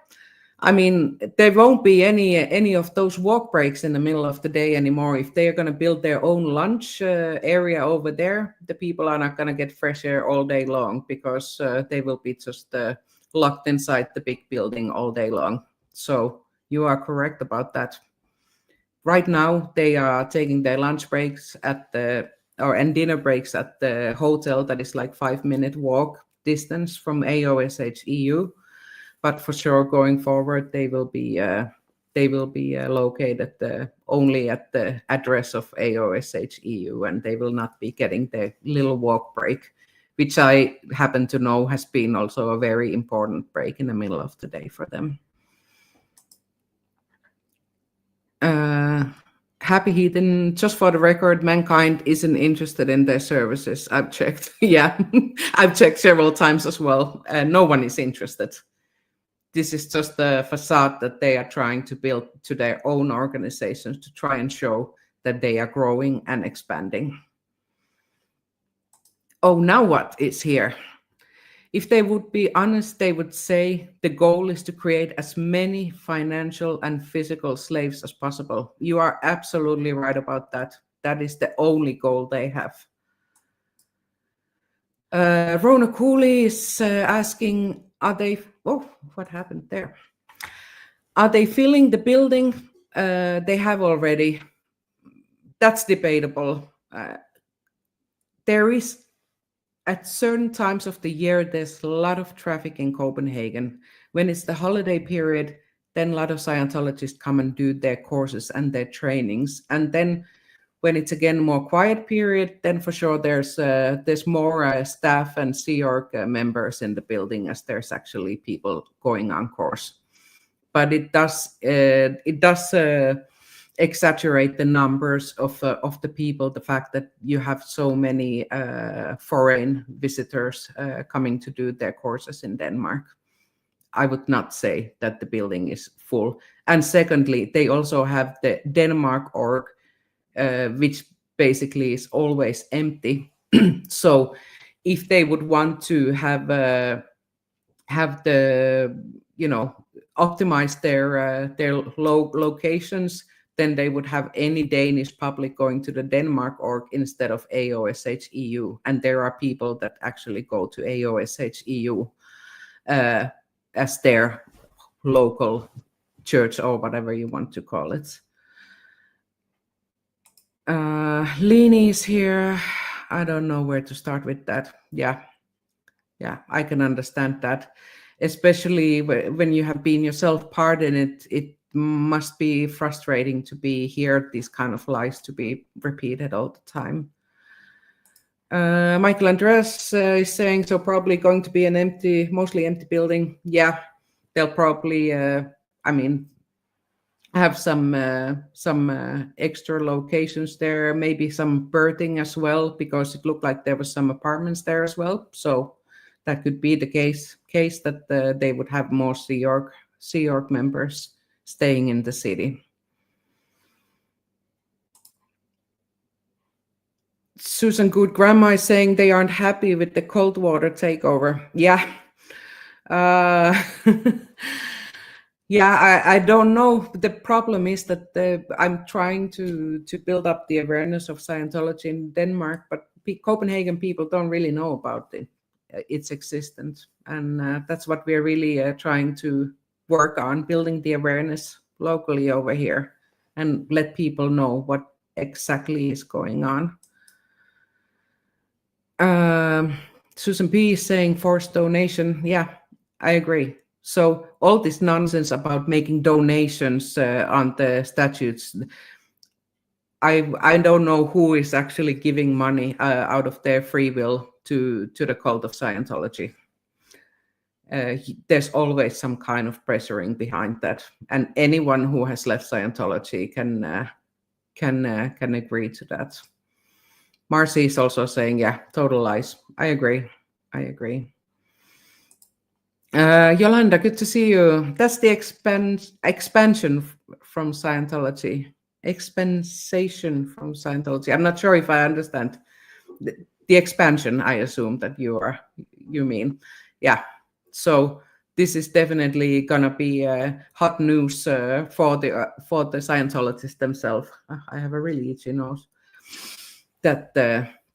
I mean, there won't be any of those walk breaks in the middle of the day anymore. If they are going to build their own lunch area over there, the people are not going to get fresh air all day long, because they will be just locked inside the big building all day long. So you are correct about that. Right now, they are taking their lunch breaks and dinner breaks at the hotel that is like 5-minute walk distance from AOSH EU. But for sure, going forward, they will be they will be located only at the address of AOSH EU, and they will not be getting the little walk break, which I happen to know has been also a very important break in the middle of the day for them. Happy Heathen, just for the record, Mankind isn't interested in their services. I've checked. Yeah, I've checked several times as well. No one is interested. This is just the facade that they are trying to build to their own organizations to try and show that they are growing and expanding. Oh, now what is here? If they would be honest, they would say the goal is to create as many financial and physical slaves as possible. You are absolutely right about that. That is the only goal they have. Rona Cooley is asking, are they, oh, what happened there? Are they filling the building? They have already. That's debatable. There is, at certain times of the year, there's a lot of traffic in Copenhagen. When it's the holiday period, then a lot of Scientologists come and do their courses and their trainings. And then when it's again more quiet period, then for sure there's more staff and Sea Org members in the building, as there's actually people going on course. But it does exaggerate the numbers of the people, the fact that you have so many foreign visitors coming to do their courses in Denmark. I would not say that the building is full. And secondly, they also have the Denmark org, which basically is always empty. So if they would want to have the, optimize their locations, then they would have any Danish public going to the Denmark org instead of AOSH EU. And there are people that actually go to AOSH EU as their local church, or whatever you want to call it. Leni is here. I don't know where to start with that. Yeah, I can understand that. Especially when you have been yourself part in it, it must be frustrating to hear these kind of lies to be repeated all the time. Michael Andres is saying, so probably going to be an mostly empty building. Yeah, they'll probably, have some extra locations there, maybe some berthing as well, because it looked like there was some apartments there as well. So that could be the case that they would have more Sea Org members staying in the city. Susan Good Grandma is saying they aren't happy with the cold water takeover. Yeah. Yeah, I don't know. The problem is that I'm trying to build up the awareness of Scientology in Denmark, but Copenhagen people don't really know about its existence. And that's what we're really trying to work on, building the awareness locally over here and let people know what exactly is going on. Susan P is saying forced donation. Yeah, I agree. So all this nonsense about making donations on the statutes, I don't know who is actually giving money out of their free will to the cult of Scientology. There's always some kind of pressuring behind that, and anyone who has left Scientology can agree to that. Marcy is also saying, yeah, total lies. I agree. Yolanda, good to see you. That's the expansion from Scientology. Expensation from Scientology. I'm not sure if I understand the expansion. I assume that you mean. Yeah. So this is definitely gonna be hot news for the Scientologists themselves. I have a really itchy nose. That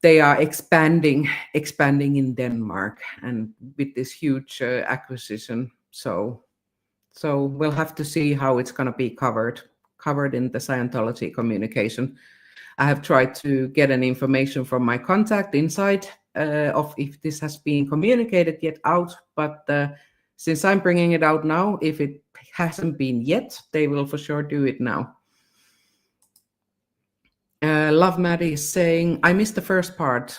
they are expanding in Denmark, and with this huge acquisition. So we'll have to see how it's going to be covered in the Scientology communication. I have tried to get an information from my contact inside of if this has been communicated yet out, but since I'm bringing it out now, if it hasn't been yet, they will for sure do it now. Love Maddie is saying, I missed the first part.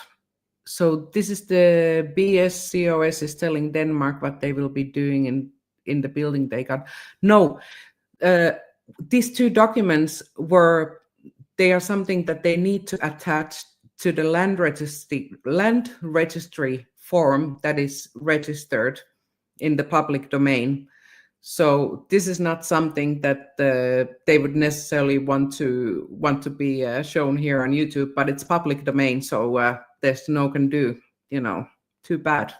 So this is the BSCOS is telling Denmark what they will be doing in the building they got. No, these two documents they are something that they need to attach to the land registry form that is registered in the public domain. So this is not something that they would necessarily want to be shown here on YouTube, but it's public domain, so there's no can do. Too bad.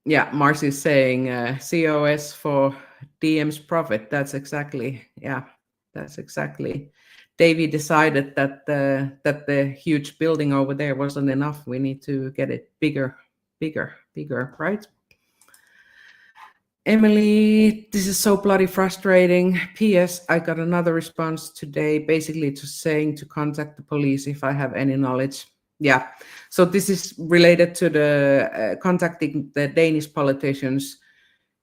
Yeah, Marcy's saying COS for DM's profit. That's exactly. Davey decided that the huge building over there wasn't enough. We need to get it bigger, right? Emily, this is so bloody frustrating. P.S. I got another response today, basically just saying to contact the police if I have any knowledge. Yeah, so this is related to the contacting the Danish politicians.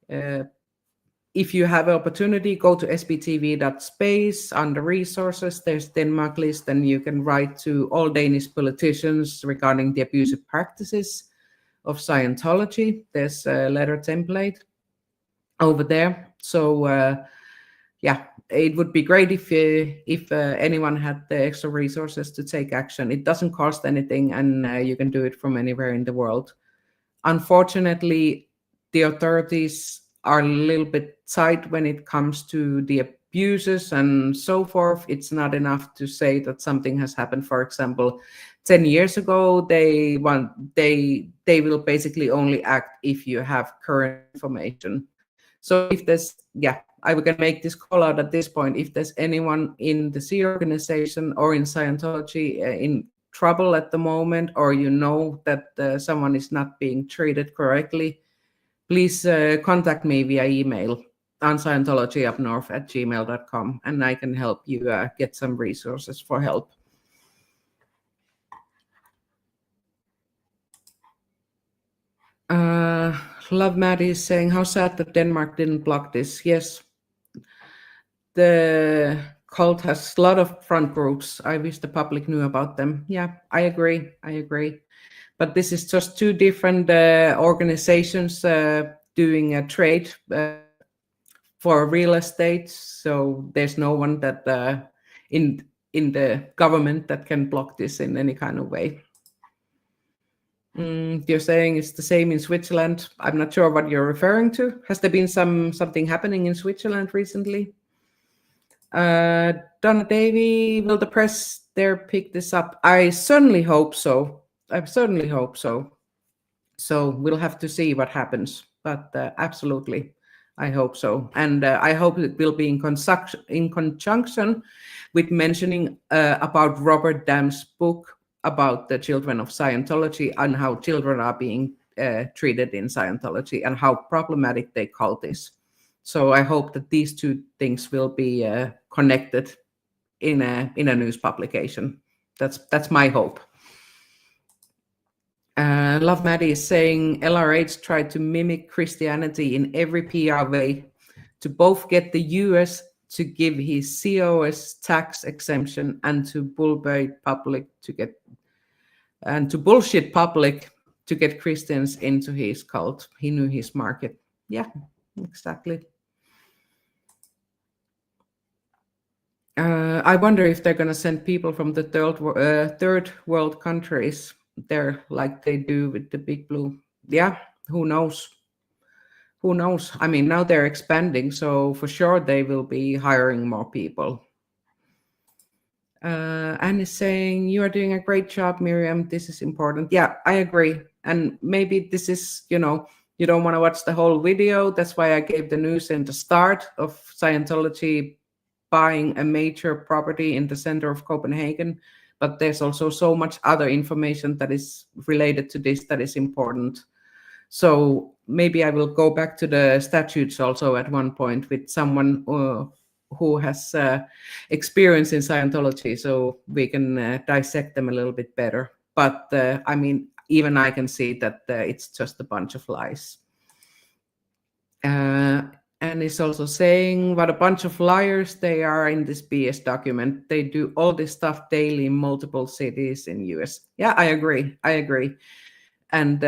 If you have an opportunity, go to sbtv.space under resources. There's Denmark list, and you can write to all Danish politicians regarding the abusive practices of Scientology. There's a letter template over there. So yeah, it would be great if anyone had the extra resources to take action. It doesn't cost anything, and you can do it from anywhere in the world. Unfortunately, the authorities are a little bit tight when it comes to the abuses and so forth. It's not enough to say that something has happened. For example, 10 years ago, they will basically only act if you have current information. So if there's, I can make this call out at this point. If there's anyone in the Sea organization or in Scientology in trouble at the moment, or that someone is not being treated correctly, please contact me via email on scientologyupnorth@gmail.com, and I can help you get some resources for help. Love Maddie is saying, how sad that Denmark didn't block this. Yes, the cult has a lot of front groups. I wish the public knew about them. Yeah, I agree. But this is just two different organizations doing a trade for real estate. So there's no one that in the government that can block this in any kind of way. You're saying it's the same in Switzerland. I'm not sure what you're referring to. Has there been something happening in Switzerland recently? Donna Davy, will the press there pick this up? I certainly hope so. So we'll have to see what happens. But absolutely, I hope so. And I hope it will be in conjunction with mentioning about Robert Damm's book about the children of Scientology and how children are being treated in Scientology and how problematic they call this. So I hope that these two things will be connected in a news publication. That's my hope. Love Maddie is saying LRH tried to mimic Christianity in every PR way to both get the US to give his COS tax exemption and to bullshit public to get Christians into his cult. He knew his market. Yeah, exactly. I wonder if they're going to send people from the third world countries there like they do with the Big Blue. Yeah, who knows? I mean, now they're expanding, so for sure they will be hiring more people. Anne is saying, you are doing a great job, Miriam. This is important. Yeah, I agree. And maybe this is, you don't want to watch the whole video. That's why I gave the news in the start of Scientology buying a major property in the center of Copenhagen. But there's also so much other information that is related to this that is important. So maybe I will go back to the statutes also at one point with someone who has experience in Scientology, so we can dissect them a little bit better. But I mean, even I can see that it's just a bunch of lies. And it's also saying what a bunch of liars they are in this BS document. They do all this stuff daily in multiple cities in US. Yeah, I agree. And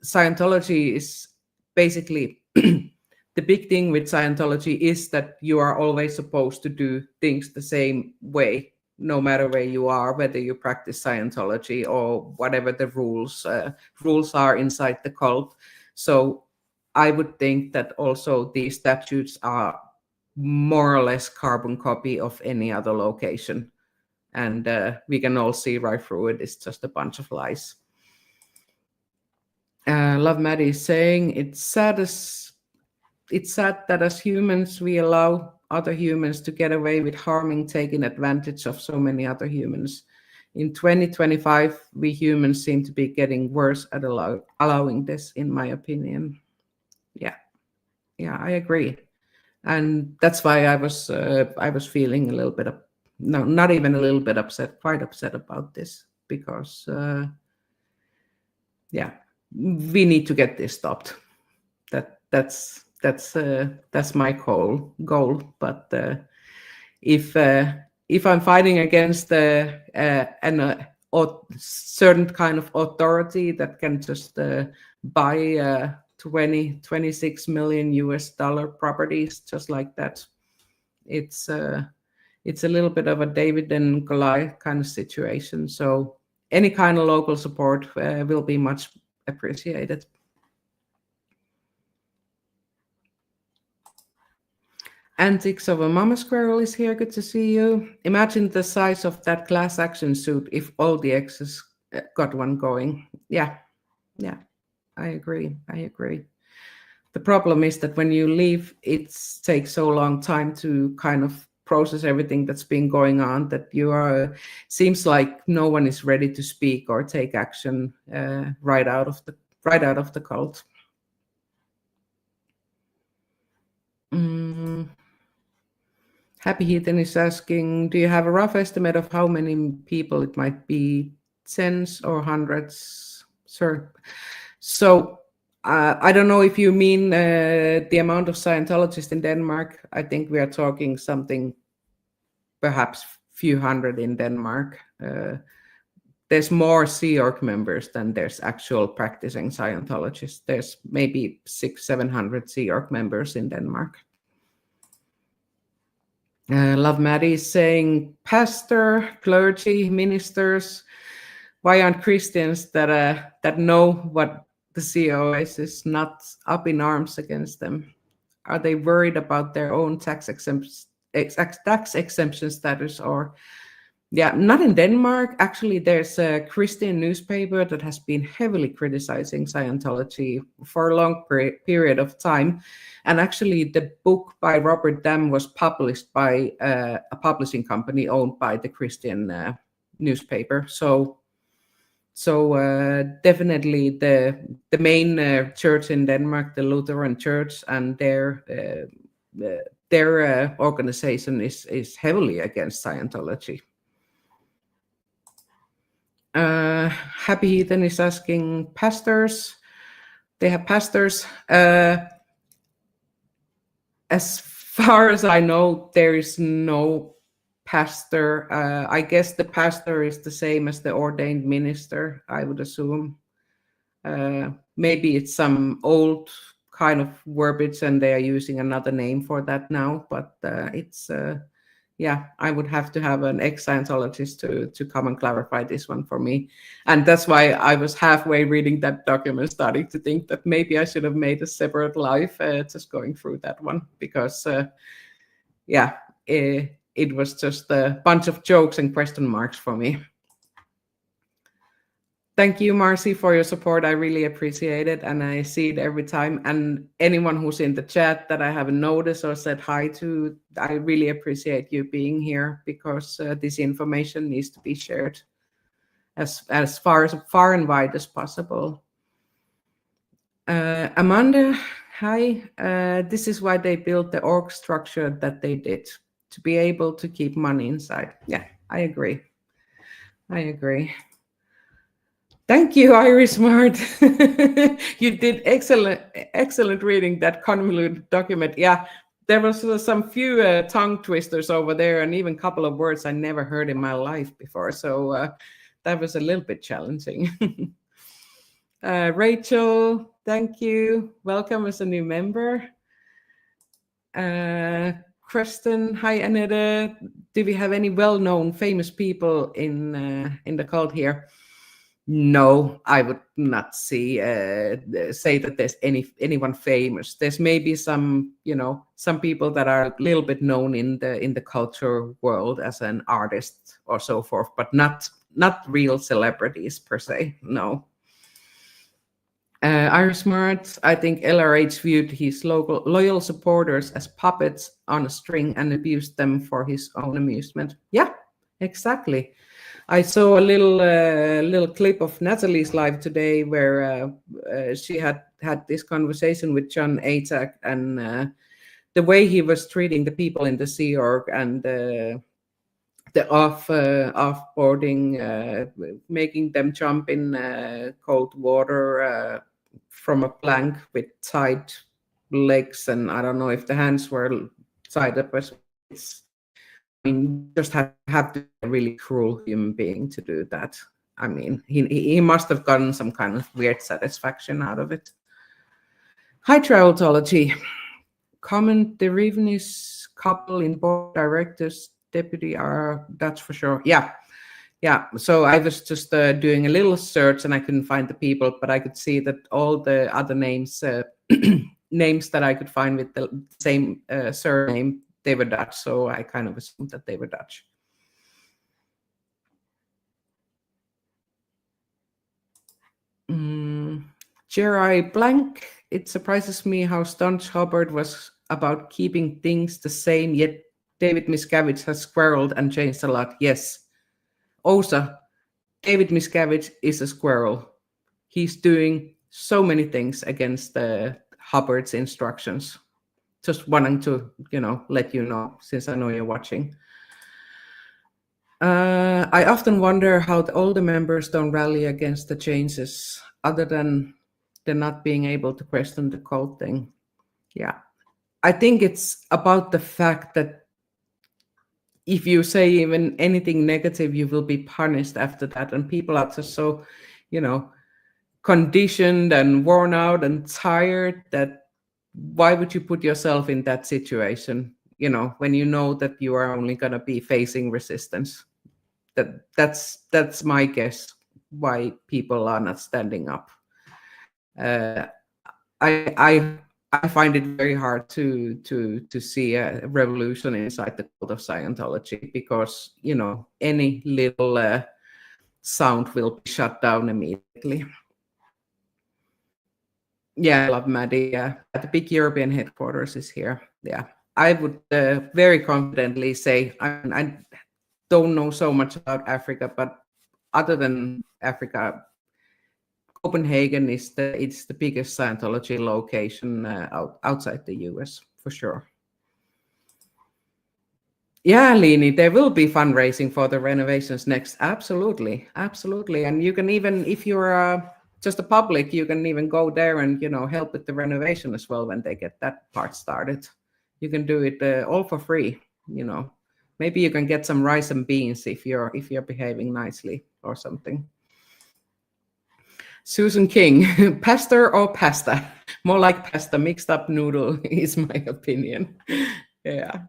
Scientology is basically the big thing with Scientology is that you are always supposed to do things the same way, no matter where you are, whether you practice Scientology or whatever the rules are inside the cult. So I would think that also these statutes are more or less carbon copy of any other location. And we can all see right through it. It's just a bunch of lies. Love Maddie is saying it's sad that as humans we allow other humans to get away with harming, taking advantage of so many other humans. In 2025, we humans seem to be getting worse at allowing this, in my opinion. Yeah, I agree, and that's why I was feeling a little bit of not even a little bit upset, quite upset about this, because yeah, we need to get this stopped. That's my goal. But if I'm fighting against certain kind of authority that can just buy 26 million US dollar properties just like that, it's a little bit of a David and Goliath kind of situation. So any kind of local support will be much appreciated. Antics of a Mama Squirrel is here. Good to see you. Imagine the size of that class action suit if all the exes got one going. Yeah, I agree. The problem is that when you leave, it takes so long time to kind of process everything that's been going on that seems like no one is ready to speak or take action right out of the cult. Happy Heathen is asking, do you have a rough estimate of how many people it might be? Tens or hundreds? Sir. So I don't know if you mean the amount of Scientologists in Denmark. I think we are talking something, perhaps few hundred in Denmark. There's more Sea Org members than there's actual practicing Scientologists. There's maybe 600-700 Sea Org members in Denmark. Love Maddie is saying, pastor, clergy, ministers, why aren't Christians that know what the COS is not up in arms against them? Are they worried about their own tax exemption status? Or not in Denmark. Actually, there's a Christian newspaper that has been heavily criticizing Scientology for a long period of time. And actually, the book by Robert Dam was published by a publishing company owned by the Christian newspaper. So definitely the main church in Denmark, the Lutheran Church, and their organization is heavily against Scientology. Happy Heathen is asking, pastors. They have pastors. As far as I know, there is no pastor. I guess the pastor is the same as the ordained minister, I would assume. Maybe it's some old kind of verbiage and they are using another name for that now, but it's I would have to have an ex-Scientologist to come and clarify this one for me. And that's why I was halfway reading that document, starting to think that maybe I should have made a separate live just going through that one, because it was just a bunch of jokes and question marks for me. Thank you, Marcy, for your support. I really appreciate it, and I see it every time. And anyone who's in the chat that I haven't noticed or said hi to, I really appreciate you being here, because this information needs to be shared as far and wide as possible. Amanda, hi. This is why they built the org structure that they did, to be able to keep money inside. Yeah, I agree. Thank you, Iris Smart. You did excellent reading that convoluted document. Yeah, there was some few tongue twisters over there, and even a couple of words I never heard in my life before. So that was a little bit challenging. Rachel, thank you. Welcome as a new member. Kristen, hi, Anita. Do we have any well-known famous people in the cult here? No, I would not say that there's anyone famous. There's maybe some, some people that are a little bit known in the culture world as an artist or so forth, but not real celebrities per se. No. Iris Smart, I think LRH viewed his loyal supporters as puppets on a string and abused them for his own amusement. Yeah, exactly. I saw a little clip of Natalie's live today where she had this conversation with John Atak, and the way he was treating the people in the Sea Org and the offboarding, making them jump in cold water from a plank with tied legs, and I don't know if the hands were tied up as well. I mean, just have to be a really cruel human being to do that. I mean, he must have gotten some kind of weird satisfaction out of it. Hi, Traveltology. Comment the Revenus couple in board directors, deputy are, that's for sure. Yeah. So I was just doing a little search and I couldn't find the people, but I could see that all the other names, names that I could find with the same surname, they were Dutch, so I kind of assumed that they were Dutch. Jerry Blank, it surprises me how staunch Hubbard was about keeping things the same, yet David Miscavige has squirreled and changed a lot. Yes. Also, David Miscavige is a squirrel. He's doing so many things against Hubbard's instructions. Just wanting to, let you know, since I know you're watching. I often wonder how the older members don't rally against the changes, other than the not being able to question the cult thing. Yeah. I think it's about the fact that if you say even anything negative, you will be punished after that. And people are just so, conditioned and worn out and tired that why would you put yourself in that situation, when you know that you are only going to be facing resistance? That's my guess why people are not standing up. I find it very hard to see a revolution inside the cult of Scientology, because any little sound will be shut down immediately. Yeah, I love Maddie. Yeah, the big European headquarters is here. Yeah, I would very confidently say I don't know so much about Africa, but other than Africa, Copenhagen is the biggest Scientology location outside the US for sure. Yeah, Lini, there will be fundraising for the renovations next. Absolutely, and you can even, if you're just a public, you can even go there and help with the renovation as well when they get that part started. You can do it all for free. Maybe you can get some rice and beans if you're behaving nicely or something. Susan King, pastor or pasta? More like pasta, mixed up noodle is my opinion. Yeah.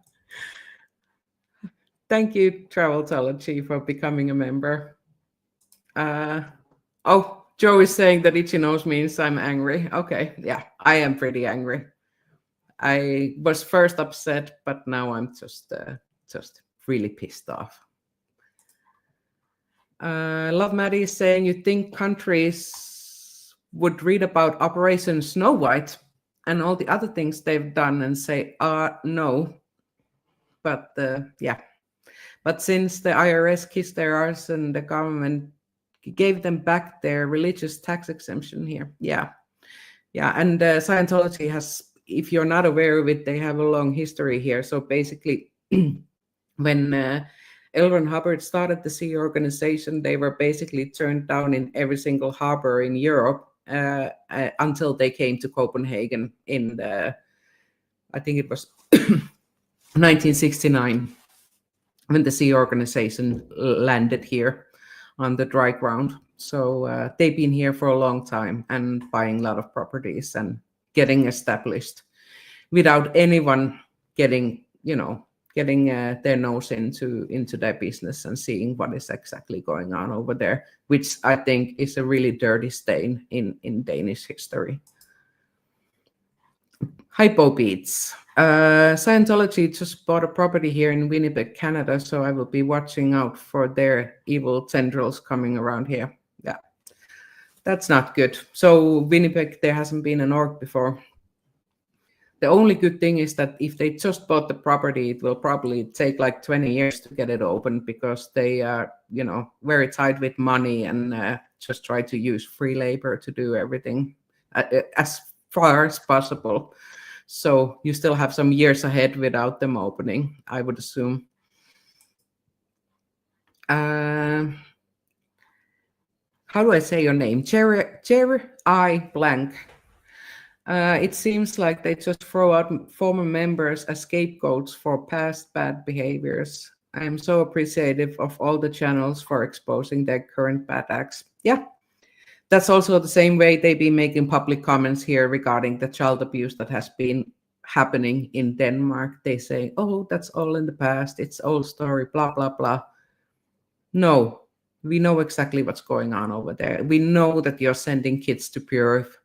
Thank you, Traveltology, for becoming a member. Oh, Joe is saying that Ichinos means I'm angry. Okay, yeah, I am pretty angry. I was first upset, but now I'm just really pissed off. Love Maddie is saying, you think countries would read about Operation Snow White and all the other things they've done and say, no. But yeah. But since the IRS kissed their arse and the government gave them back their religious tax exemption here. Yeah. And Scientology has, if you're not aware of it, they have a long history here. So basically, when L. Ron Hubbard started the Sea Organization, they were basically turned down in every single harbor in Europe until they came to Copenhagen in I think it was 1969, when the Sea Organization landed here on the dry ground. So they've been here for a long time and buying a lot of properties and getting established without anyone getting their nose into their business and seeing what is exactly going on over there, which I think is a really dirty stain in Danish history. Hypo Beats. Scientology just bought a property here in Winnipeg, Canada, so I will be watching out for their evil tendrils coming around here. Yeah, that's not good. So Winnipeg, there hasn't been an org before. The only good thing is that if they just bought the property, it will probably take like 20 years to get it open, because they are, very tight with money and just try to use free labor to do everything as far as possible. So you still have some years ahead without them opening, I would assume. How do I say your name? Jerry I. Blank. It seems like they just throw out former members as scapegoats for past bad behaviors. I am so appreciative of all the channels for exposing their current bad acts. Yeah, that's also the same way they've been making public comments here regarding the child abuse that has been happening in Denmark. They say, oh, that's all in the past. It's old story, blah, blah, blah. No, we know exactly what's going on over there. We know that you're sending kids to birth,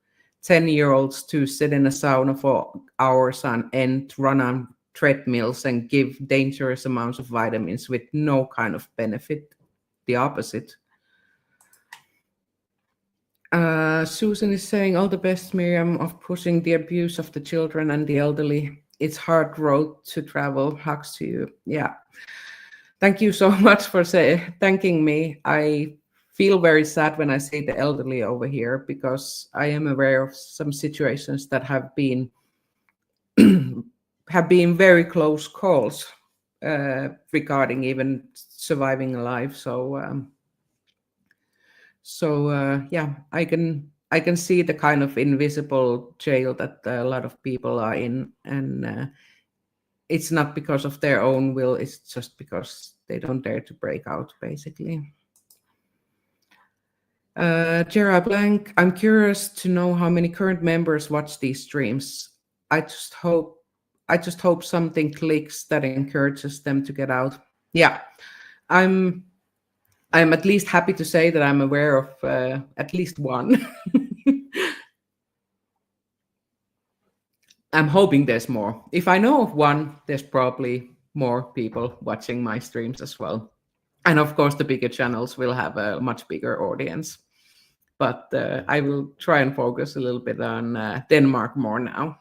10-year-olds to sit in a sauna for hours on end, run on treadmills and give dangerous amounts of vitamins with no kind of benefit, the opposite. Susan is saying, all the best, Miriam, of pushing the abuse of the children and the elderly. It's hard road to travel. Hugs to you. Yeah. Thank you so much for thanking me. I feel very sad when I see the elderly over here, because I am aware of some situations that have been very close calls regarding even surviving alive. So yeah, I can see the kind of invisible jail that a lot of people are in, and it's not because of their own will, it's just because they don't dare to break out, basically. Gerard Blank, I'm curious to know how many current members watch these streams. I just hope something clicks that encourages them to get out. Yeah, I'm at least happy to say that I'm aware of at least one. I'm hoping there's more. If I know of one, there's probably more people watching my streams as well. And of course, the bigger channels will have a much bigger audience. But I will try and focus a little bit on Denmark more now.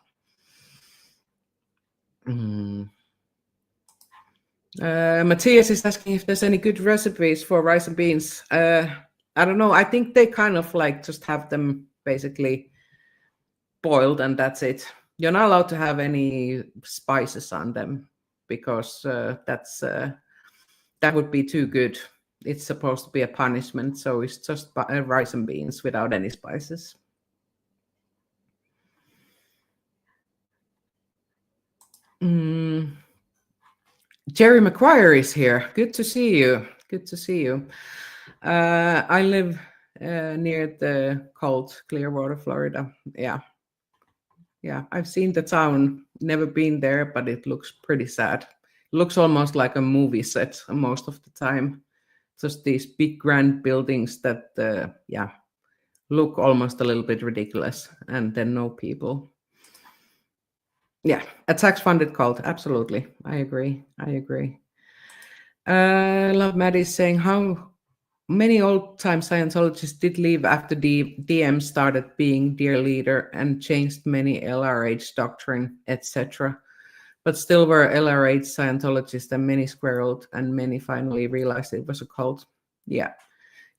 Matthias is asking if there's any good recipes for rice and beans. I don't know. I think they kind of like just have them basically boiled and that's it. You're not allowed to have any spices on them, because that would be too good. It's supposed to be a punishment, so it's just rice and beans without any spices. Jerry McGuire is here. Good to see you. Good to see you. I live near the cold Clearwater, Florida. Yeah, I've seen the town, never been there, but it looks pretty sad. It looks almost like a movie set most of the time. Just these big grand buildings that, look almost a little bit ridiculous, and then no people. Yeah, a tax-funded cult, absolutely. I agree. Love Maddie is saying, how many old-time Scientologists did leave after the DM started being their leader and changed many LRH doctrine, etc. But still were LRH Scientologists, and many squirreled, and many finally realized it was a cult. Yeah,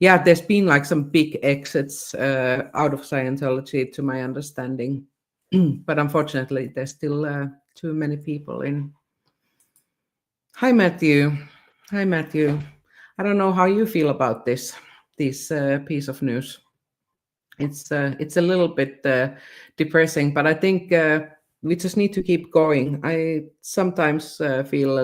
there's been like some big exits out of Scientology, to my understanding. But unfortunately, there's still too many people in. Hi, Matthew. Hi, Matthew. I don't know how you feel about this piece of news. It's a little bit depressing, but I think we just need to keep going. I sometimes feel a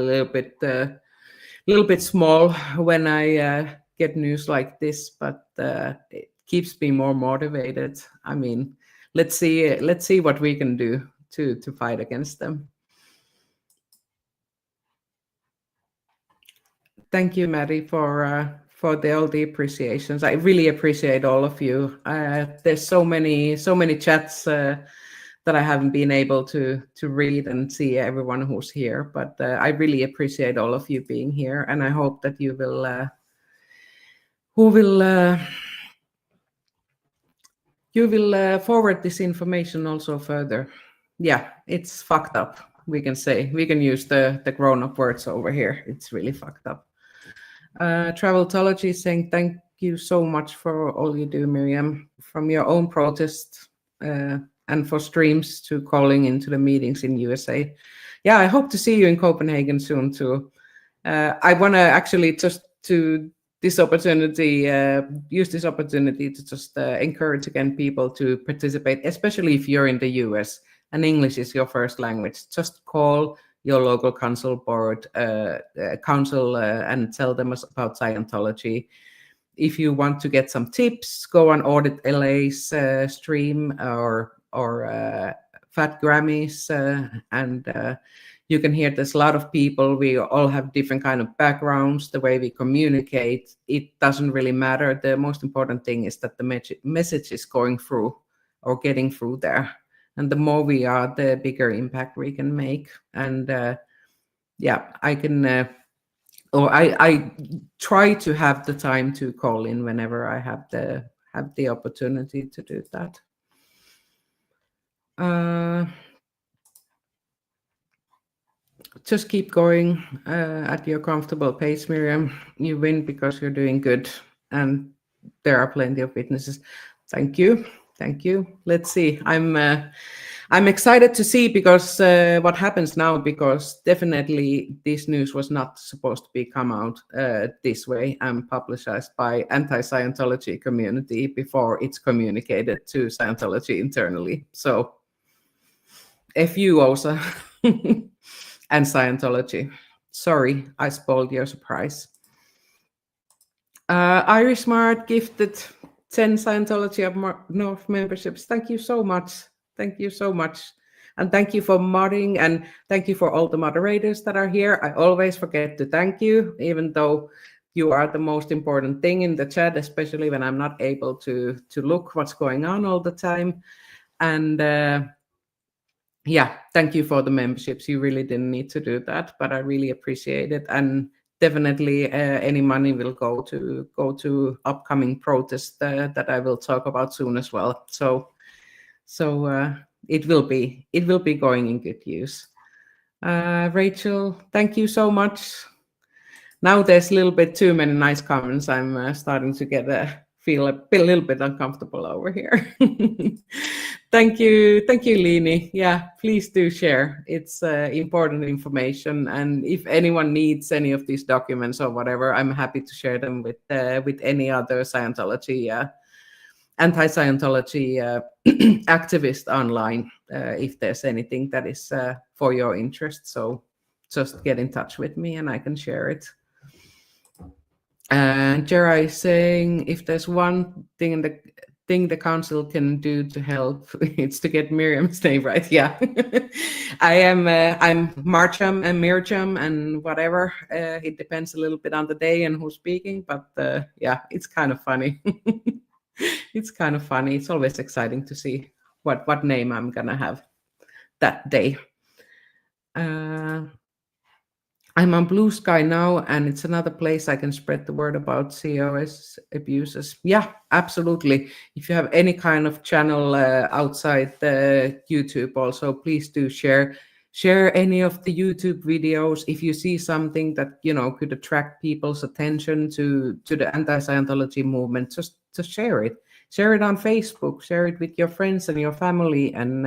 little bit small when I get news like this, but it keeps me more motivated. I mean, let's see what we can do to fight against them. Thank you, Maddie, for all the appreciations. I really appreciate all of you. There's so many chats that I haven't been able to read and see everyone who's here, but I really appreciate all of you being here, and I hope that you will forward this information also further. Yeah, it's fucked up. We can use the grown-up words over here. It's really fucked up. Traveltology is saying thank you so much for all you do, Miriam, from your own protest and for streams to calling into the meetings in USA. Yeah, I hope to see you in Copenhagen soon too. I want to actually just to use this opportunity to just encourage again people to participate, especially if you're in the US and English is your first language. Just call your local council board and tell them about Scientology. If you want to get some tips, go on Audit LA's stream or Fat Grammys, and you can hear there's a lot of people. We all have different kind of backgrounds. The way we communicate, it doesn't really matter. The most important thing is that the message is going through or getting through there. And the more we are, the bigger impact we can make. And yeah, I can, or I try to have the time to call in whenever I have the opportunity to do that. Just keep going at your comfortable pace, Miriam. You win because you're doing good, and there are plenty of witnesses. Thank you. Let's see. I'm excited to see because what happens now, because definitely this news was not supposed to be come out this way and publicized by anti-Scientology community before it's communicated to Scientology internally. So F you also and Scientology. Sorry, I spoiled your surprise. Irish Smart gifted 10 Scientology of North memberships. Thank you so much. Thank you so much. And thank you for modding, and thank you for all the moderators that are here. I always forget to thank you, even though you are the most important thing in the chat, especially when I'm not able to look what's going on all the time. And yeah, thank you for the memberships. You really didn't need to do that, but I really appreciate it. And definitely any money will go to upcoming protests that I will talk about soon as well. So it will be going in good use. Rachel, thank you so much. Now there's a little bit too many nice comments. I'm starting to feel a little bit uncomfortable over here. Thank you, Lini. Yeah, please do share. It's important information, and if anyone needs any of these documents or whatever, I'm happy to share them with any other Scientology, anti-Scientology activist online if there's anything that is for your interest. So just get in touch with me and I can share it. And Jera is saying, if there's one thing the council can do to help, it's to get Miriam's name right. Yeah, I'm Marcham and Mirjam and whatever. It depends a little bit on the day and who's speaking, but yeah, it's kind of funny. It's kind of funny. It's always exciting to see what name I'm gonna have that day. I'm on Blue Sky now, and it's another place I can spread the word about COS abuses. Yeah, absolutely. If you have any kind of channel outside the YouTube also, please do share any of the YouTube videos. If you see something that, could attract people's attention to the anti-Scientology movement, just share it. Share it on Facebook, share it with your friends and your family, and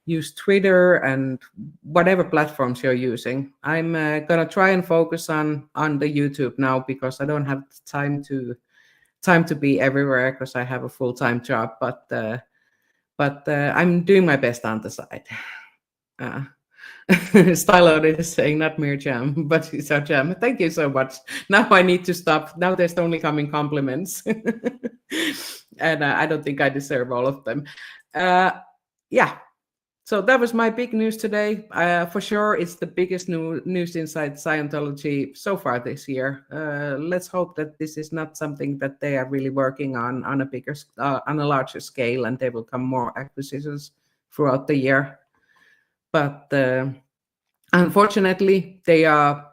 use Twitter and whatever platforms you're using. I'm gonna try and focus on the YouTube now, because I don't have time to be everywhere, because I have a full-time job. But I'm doing my best on the side. Stylo is saying not mere jam, but it's our jam. Thank you so much. Now I need to stop. Now there's only coming compliments. And I don't think I deserve all of them. Yeah. So that was my big news today. For sure, it's the biggest news inside Scientology so far this year. Let's hope that this is not something that they are really working on a bigger, on a larger scale, and there will come more acquisitions throughout the year. But unfortunately, they are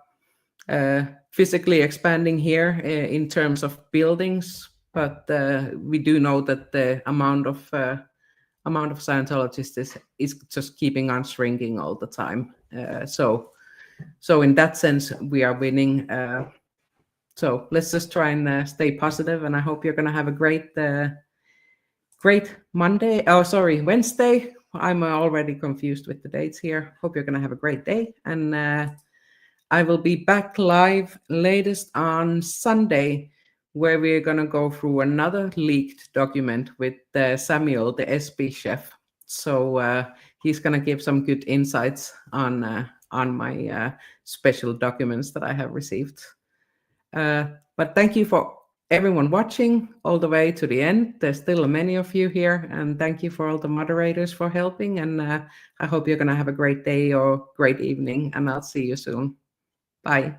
physically expanding here in terms of buildings. But we do know that the amount of Scientologists is just keeping on shrinking all the time. So in that sense, we are winning. So let's just try and stay positive. And I hope you're going to have a great Monday. Oh, sorry, Wednesday. I'm already confused with the dates here. Hope you're going to have a great day. And I will be back live latest on Sunday, where we're going to go through another leaked document with Samuel, the SB chef. So he's going to give some good insights on my special documents that I have received. But thank you for everyone watching all the way to the end. There's still many of you here, and thank you for all the moderators for helping. And I hope you're going to have a great day or great evening, and I'll see you soon. Bye.